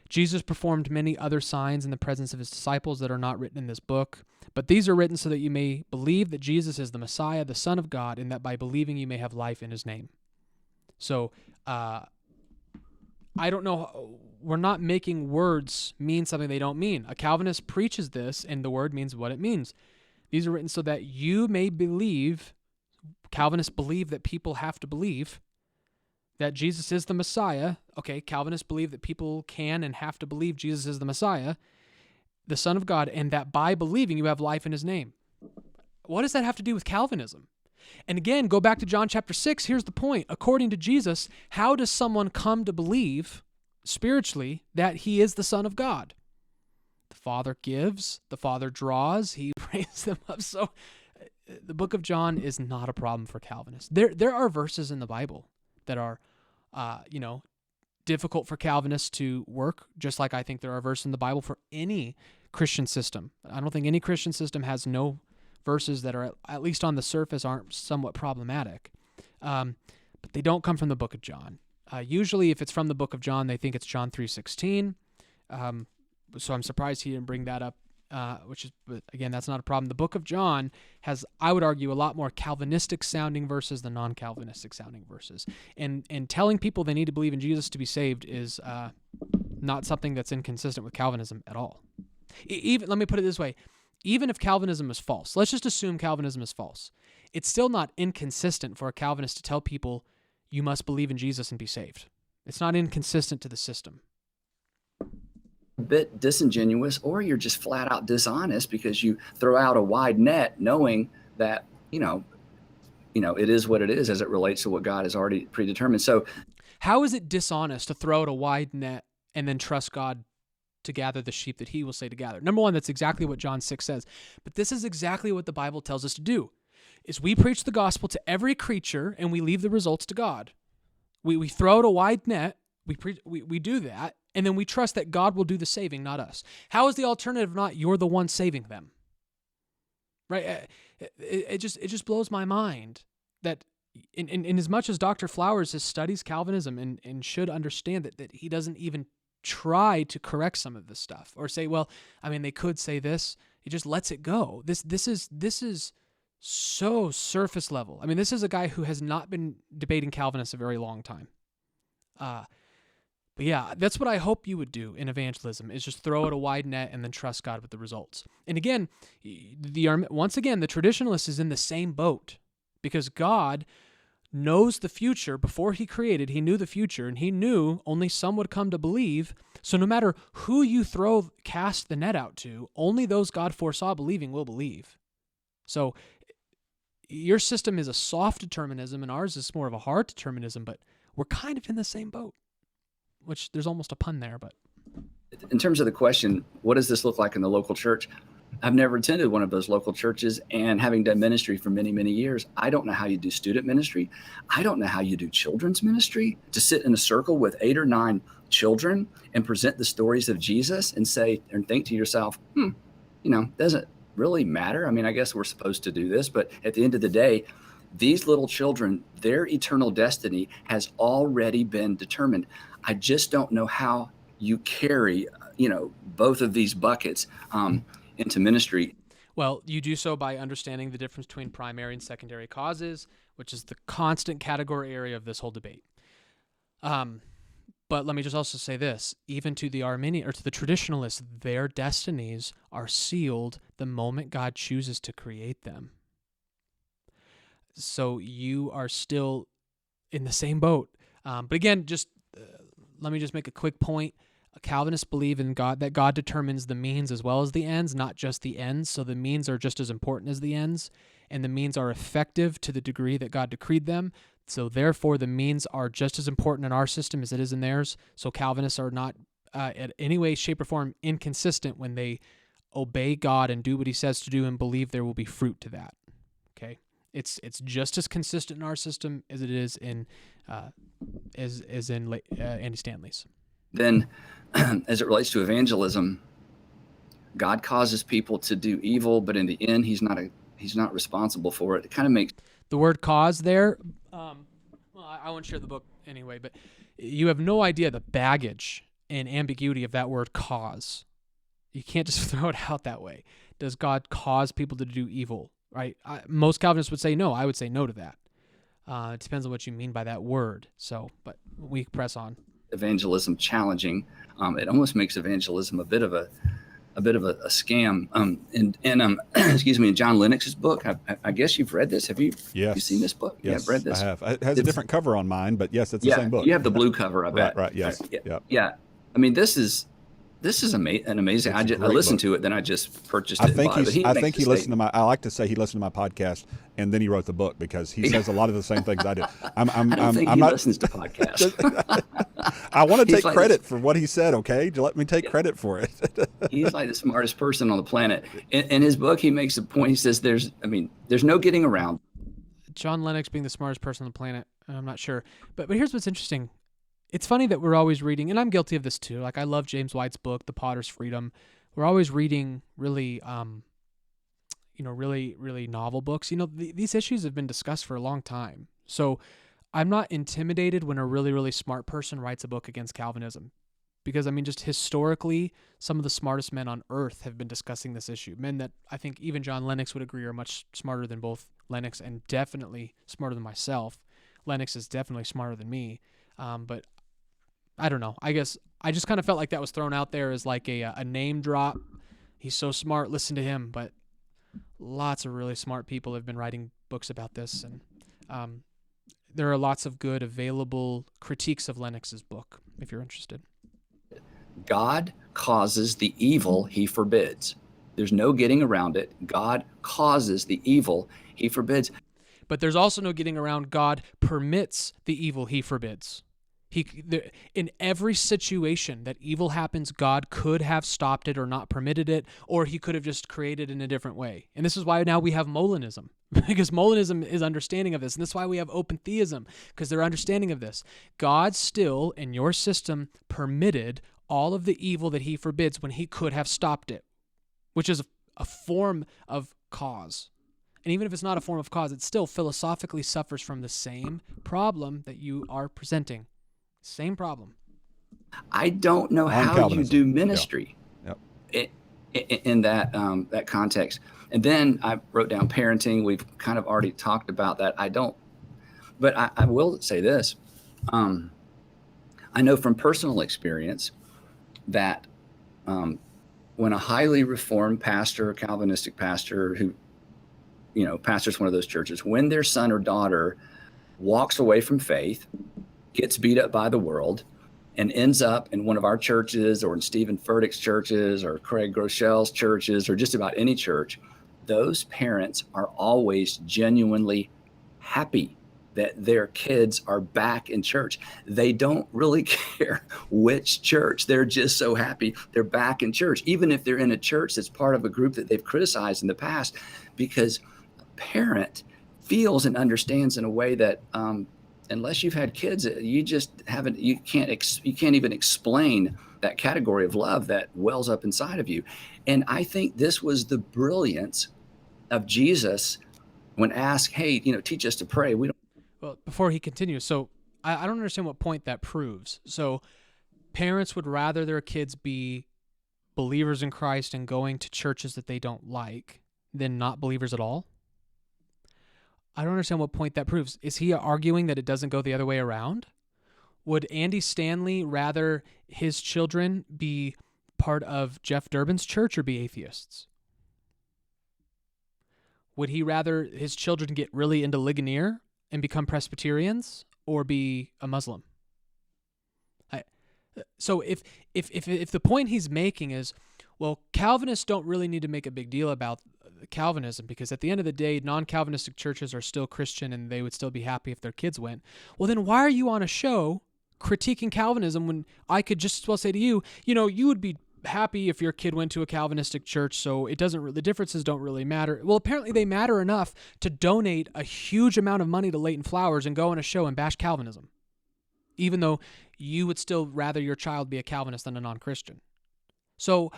Speaker 1: Jesus performed many other signs in the presence of his disciples that are not written in this book, but these are written so that you may believe that Jesus is the Messiah, the Son of God, and that by believing you may have life in his name. So, I don't know. We're not making words mean something they don't mean. A Calvinist preaches this, and the word means what it means. These are written so that you may believe. Calvinists believe that people have to believe that Jesus is the Messiah. Okay, Calvinists believe that people can and have to believe Jesus is the Messiah, the Son of God, and that by believing you have life in his name. What does that have to do with Calvinism? And again, go back to John chapter 6. Here's the point. According to Jesus, how does someone come to believe spiritually that he is the Son of God? The Father gives, the Father draws, he raises them up. So the book of John is not a problem for Calvinists. There are verses in the Bible that are, difficult for Calvinists to work, just like I think there are verses in the Bible for any Christian system. I don't think any Christian system has no verses that are, at least on the surface, aren't somewhat problematic. But they don't come from the book of John. Usually, if it's from the book of John, they think it's John 3:16. So I'm surprised he didn't bring that up, but again, that's not a problem. The book of John has, I would argue, a lot more Calvinistic sounding verses than non-Calvinistic sounding verses. And telling people they need to believe in Jesus to be saved is not something that's inconsistent with Calvinism at all. Even, let me put it this way. Even if Calvinism is false, let's just assume Calvinism is false. It's still not inconsistent for a Calvinist to tell people you must believe in Jesus and be saved. It's not inconsistent to the system.
Speaker 3: A bit disingenuous, or you're just flat out dishonest because you throw out a wide net knowing that, it is what it is as it relates to what God has already predetermined. So
Speaker 1: how is it dishonest to throw out a wide net and then trust God to gather the sheep that he will say to gather? Number one, that's exactly what John 6 says. But this is exactly what the Bible tells us to do, is we preach the gospel to every creature and we leave the results to God. We throw out a wide net, we do that, and then we trust that God will do the saving, not us. How is the alternative not you're the one saving them? Right? It just blows my mind that in as much as Dr. Flowers studies Calvinism and should understand that he doesn't even try to correct some of this stuff or say, well, I mean, they could say this. He just lets it go. This is so surface level. I mean, this is a guy who has not been debating Calvinists a very long time. But yeah, that's what I hope you would do in evangelism, is just throw out a wide net and then trust God with the results. And again, once again, the traditionalist is in the same boat, because God knows the future. Before he created, he knew the future, and he knew only some would come to believe. So no matter who you cast the net out to, only those God foresaw believing will believe. So your system is a soft determinism, and ours is more of a hard determinism, but we're kind of in the same boat, which there's almost a pun there. But
Speaker 3: in terms of the question, what does this look like in the local church? I've never attended one of those local churches, and having done ministry for many, many years, I don't know how you do student ministry. I don't know how you do children's ministry, to sit in a circle with 8 or 9 children and present the stories of Jesus and say, and think to yourself, doesn't really matter. I mean, I guess we're supposed to do this, but at the end of the day, these little children, their eternal destiny has already been determined. I just don't know how you carry, both of these buckets into ministry.
Speaker 1: Well, you do so by understanding the difference between primary and secondary causes, which is the constant category area of this whole debate. But let me just also say this: even to the Arminian or to the traditionalists, their destinies are sealed the moment God chooses to create them. So you are still in the same boat. But again, let me just make a quick point. Calvinists believe in God, that God determines the means as well as the ends, not just the ends. So the means are just as important as the ends, and the means are effective to the degree that God decreed them. So therefore, the means are just as important in our system as it is in theirs. So Calvinists are not in any way, shape, or form inconsistent when they obey God and do what he says to do and believe there will be fruit to that. Okay? It's just as consistent in our system as it is in Andy Stanley's.
Speaker 3: Then, as it relates to evangelism, God causes people to do evil, but in the end, he's not responsible for it. It kind of makes
Speaker 1: the word cause there. I won't share the book anyway, but you have no idea the baggage and ambiguity of that word cause. You can't just throw it out that way. Does God cause people to do evil? Right? Most Calvinists would say no. I would say no to that. It depends on what you mean by that word. So, but we press on.
Speaker 3: Evangelism challenging. It almost makes evangelism a bit of a scam. Excuse me, in John Lennox's book, I guess you've read this. Have you?
Speaker 2: Yes.
Speaker 3: Have you seen this book?
Speaker 2: Yes,
Speaker 3: yeah, I've read this.
Speaker 2: I have. It has a different cover on mine, but yes, it's the same book.
Speaker 3: You have the blue cover, I bet.
Speaker 2: Right. Yes.
Speaker 3: Yeah. I mean, this is an amazing. I listened to it, then I just purchased it.
Speaker 2: I think he listened to my. I like to say he listened to my podcast, and then he wrote the book because he says a lot of the same things I do.
Speaker 3: I don't think he listens to podcasts.
Speaker 2: I want to take credit for what he said. Okay, let me take credit for it.
Speaker 3: He's like the smartest person on the planet. In his book, he makes a point. He says, "There's no getting around."
Speaker 1: John Lennox being the smartest person on the planet, I'm not sure, but here's what's interesting. It's funny that we're always reading, and I'm guilty of this too. Like, I love James White's book, The Potter's Freedom. We're always reading really novel books. These issues have been discussed for a long time. So I'm not intimidated when a really, really smart person writes a book against Calvinism. Because, just historically, some of the smartest men on earth have been discussing this issue. Men that I think even John Lennox would agree are much smarter than both Lennox and definitely smarter than myself. Lennox is definitely smarter than me. But I don't know. I guess I just kind of felt like that was thrown out there as like a name drop. He's so smart, listen to him. But lots of really smart people have been writing books about this. And there are lots of good available critiques of Lennox's book, if you're interested.
Speaker 3: God causes the evil he forbids. There's no getting around it. God causes the evil he forbids.
Speaker 1: But there's also no getting around God permits the evil he forbids. In every situation that evil happens, God could have stopped it or not permitted it, or he could have just created it in a different way. And this is why now we have Molinism, because Molinism is understanding of this. And this is why we have open theism, because they're understanding of this. God still, in your system, permitted all of the evil that he forbids when he could have stopped it, which is a form of cause. And even if it's not a form of cause, it still philosophically suffers from the same problem that you are presenting. Same problem.
Speaker 3: I don't know how you do ministry in that context. And then I wrote down parenting. We've kind of already talked about that. But I will say this. I know from personal experience that when a highly reformed pastor, a Calvinistic pastor who, pastors one of those churches, when their son or daughter walks away from faith, gets beat up by the world, and ends up in one of our churches or in Stephen Furtick's churches or Craig Groeschel's churches or just about any church, those parents are always genuinely happy that their kids are back in church. They don't really care which church. They're just so happy they're back in church, even if they're in a church that's part of a group that they've criticized in the past, because a parent feels and understands in a way that unless you've had kids, you can't even explain that category of love that wells up inside of you. And I think this was the brilliance of Jesus when asked, hey, teach us to pray.
Speaker 1: Well, before he continues, so I don't understand what point that proves. So parents would rather their kids be believers in Christ and going to churches that they don't like than not believers at all? I don't understand what point that proves. Is he arguing that it doesn't go the other way around? Would Andy Stanley rather his children be part of Jeff Durbin's church or be atheists? Would he rather his children get really into Ligonier and become Presbyterians or be a Muslim? So if the point he's making is, well, Calvinists don't really need to make a big deal about Calvinism because at the end of the day, non-Calvinistic churches are still Christian and they would still be happy if their kids went. Well, then why are you on a show critiquing Calvinism when I could just as well say to you, you would be happy if your kid went to a Calvinistic church, so the differences don't really matter. Well, apparently they matter enough to donate a huge amount of money to Leighton Flowers and go on a show and bash Calvinism, even though you would still rather your child be a Calvinist than a non-Christian. So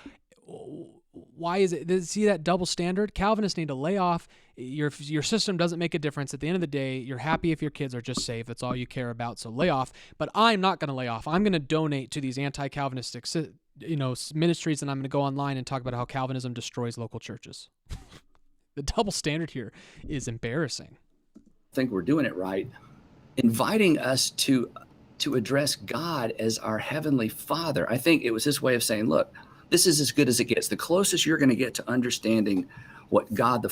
Speaker 1: why is it? See that double standard? Calvinists need to lay off. Your system doesn't make a difference. At the end of the day, you're happy if your kids are just safe. That's all you care about. So lay off. But I'm not going to lay off. I'm going to donate to these anti-Calvinistic ministries, and I'm going to go online and talk about how Calvinism destroys local churches. The double standard here is embarrassing.
Speaker 3: I think we're doing it right. Inviting us to address God as our heavenly Father. I think it was his way of saying, look, this is as good as it gets. The closest you're going to get to understanding what God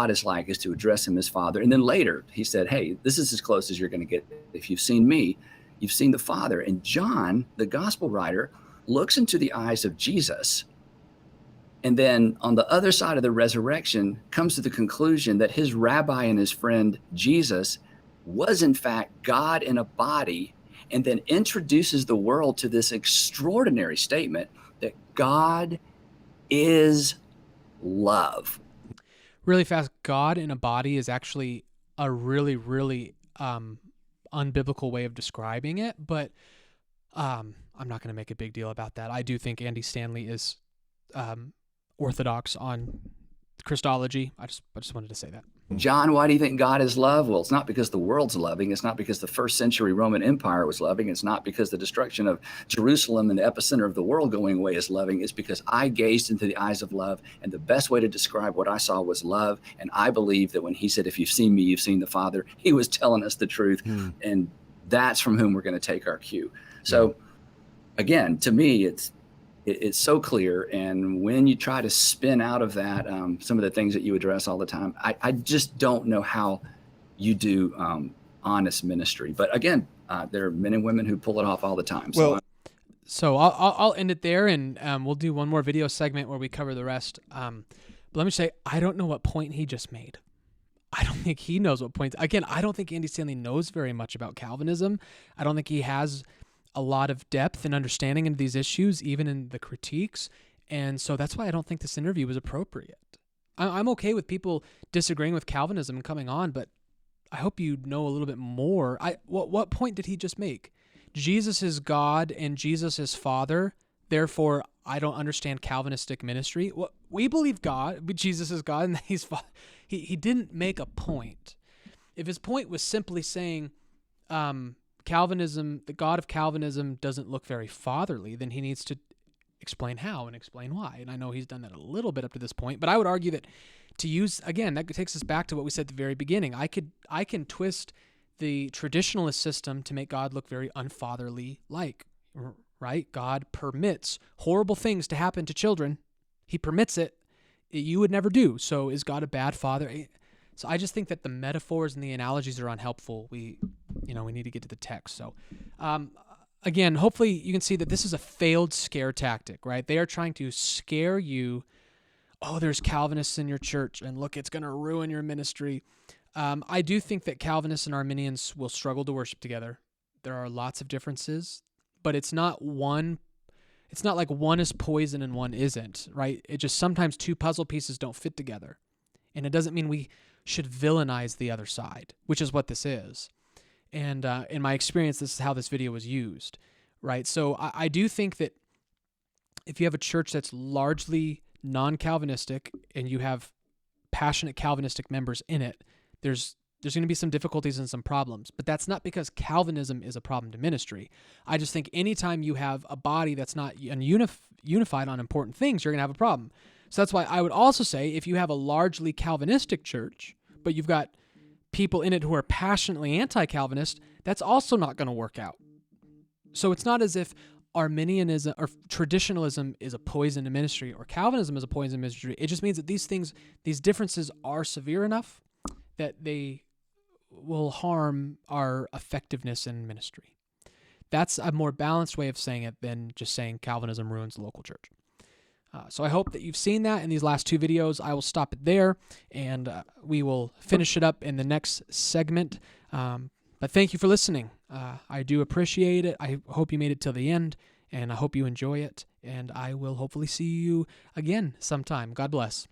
Speaker 3: is like is to address him as Father. And then later he said, hey, this is as close as you're going to get. If you've seen me, you've seen the Father. And John, the gospel writer, looks into the eyes of Jesus. And then on the other side of the resurrection comes to the conclusion that his rabbi and his friend Jesus was in fact God in a body, and then introduces the world to this extraordinary statement that God is love.
Speaker 1: Really fast, God in a body is actually a really, really unbiblical way of describing it, but I'm not going to make a big deal about that. I do think Andy Stanley is orthodox on Christology. I just wanted to say that.
Speaker 3: John, why do you think God is love? Well, it's not because the world's loving. It's not because the first century Roman Empire was loving. It's not because the destruction of Jerusalem and the epicenter of the world going away is loving. It's because I gazed into the eyes of love, and the best way to describe what I saw was love. And I believe that when he said, if you've seen me, you've seen the Father, he was telling us the truth. And that's from whom we're going to take our cue. So again, to me, it's so clear. And when you try to spin out of that, some of the things that you address all the time, I just don't know how you do honest ministry. But again, there are men and women who pull it off all the time.
Speaker 1: So I'll end it there, and we'll do one more video segment where we cover the rest. But let me say, I don't know what point he just made. I don't think he knows what point. Again, I don't think Andy Stanley knows very much about Calvinism. I don't think he has a lot of depth and understanding into these issues, even in the critiques. And so that's why I don't think this interview was appropriate. I'm okay with people disagreeing with Calvinism and coming on, but I hope you know a little bit more. What point did he just make? Jesus is God and Jesus is Father. Therefore, I don't understand Calvinistic ministry. Well, we believe God, but Jesus is God and he's Father. He didn't make a point. If his point was simply saying, Calvinism, the God of Calvinism doesn't look very fatherly, then he needs to explain how and explain why. And I know he's done that a little bit up to this point, but I would argue that to use, again, that takes us back to what we said at the very beginning. I can twist the traditionalist system to make God look very unfatherly like, right? God permits horrible things to happen to children. He permits it. You would never do. So is God a bad father? So I just think that the metaphors and the analogies are unhelpful. We need to get to the text. So, again, hopefully you can see that this is a failed scare tactic, right? They are trying to scare you. Oh, there's Calvinists in your church, and look, it's going to ruin your ministry. I do think that Calvinists and Arminians will struggle to worship together. There are lots of differences, but it's not like one is poison and one isn't, right? It just sometimes two puzzle pieces don't fit together. And it doesn't mean we should villainize the other side, which is what this is. And in my experience, this is how this video was used, right? So I do think that if you have a church that's largely non-Calvinistic and you have passionate Calvinistic members in it, there's going to be some difficulties and some problems. But that's not because Calvinism is a problem to ministry. I just think anytime you have a body that's not unified on important things, you're going to have a problem. So that's why I would also say if you have a largely Calvinistic church, but you've got people in it who are passionately anti-Calvinist, that's also not going to work out. So it's not as if Arminianism or traditionalism is a poison to ministry or Calvinism is a poison to ministry. It just means that these differences are severe enough that they will harm our effectiveness in ministry. That's a more balanced way of saying it than just saying Calvinism ruins the local church. So I hope that you've seen that in these last two videos. I will stop it there, and we will finish it up in the next segment. But thank you for listening. I do appreciate it. I hope you made it till the end, and I hope you enjoy it. And I will hopefully see you again sometime. God bless.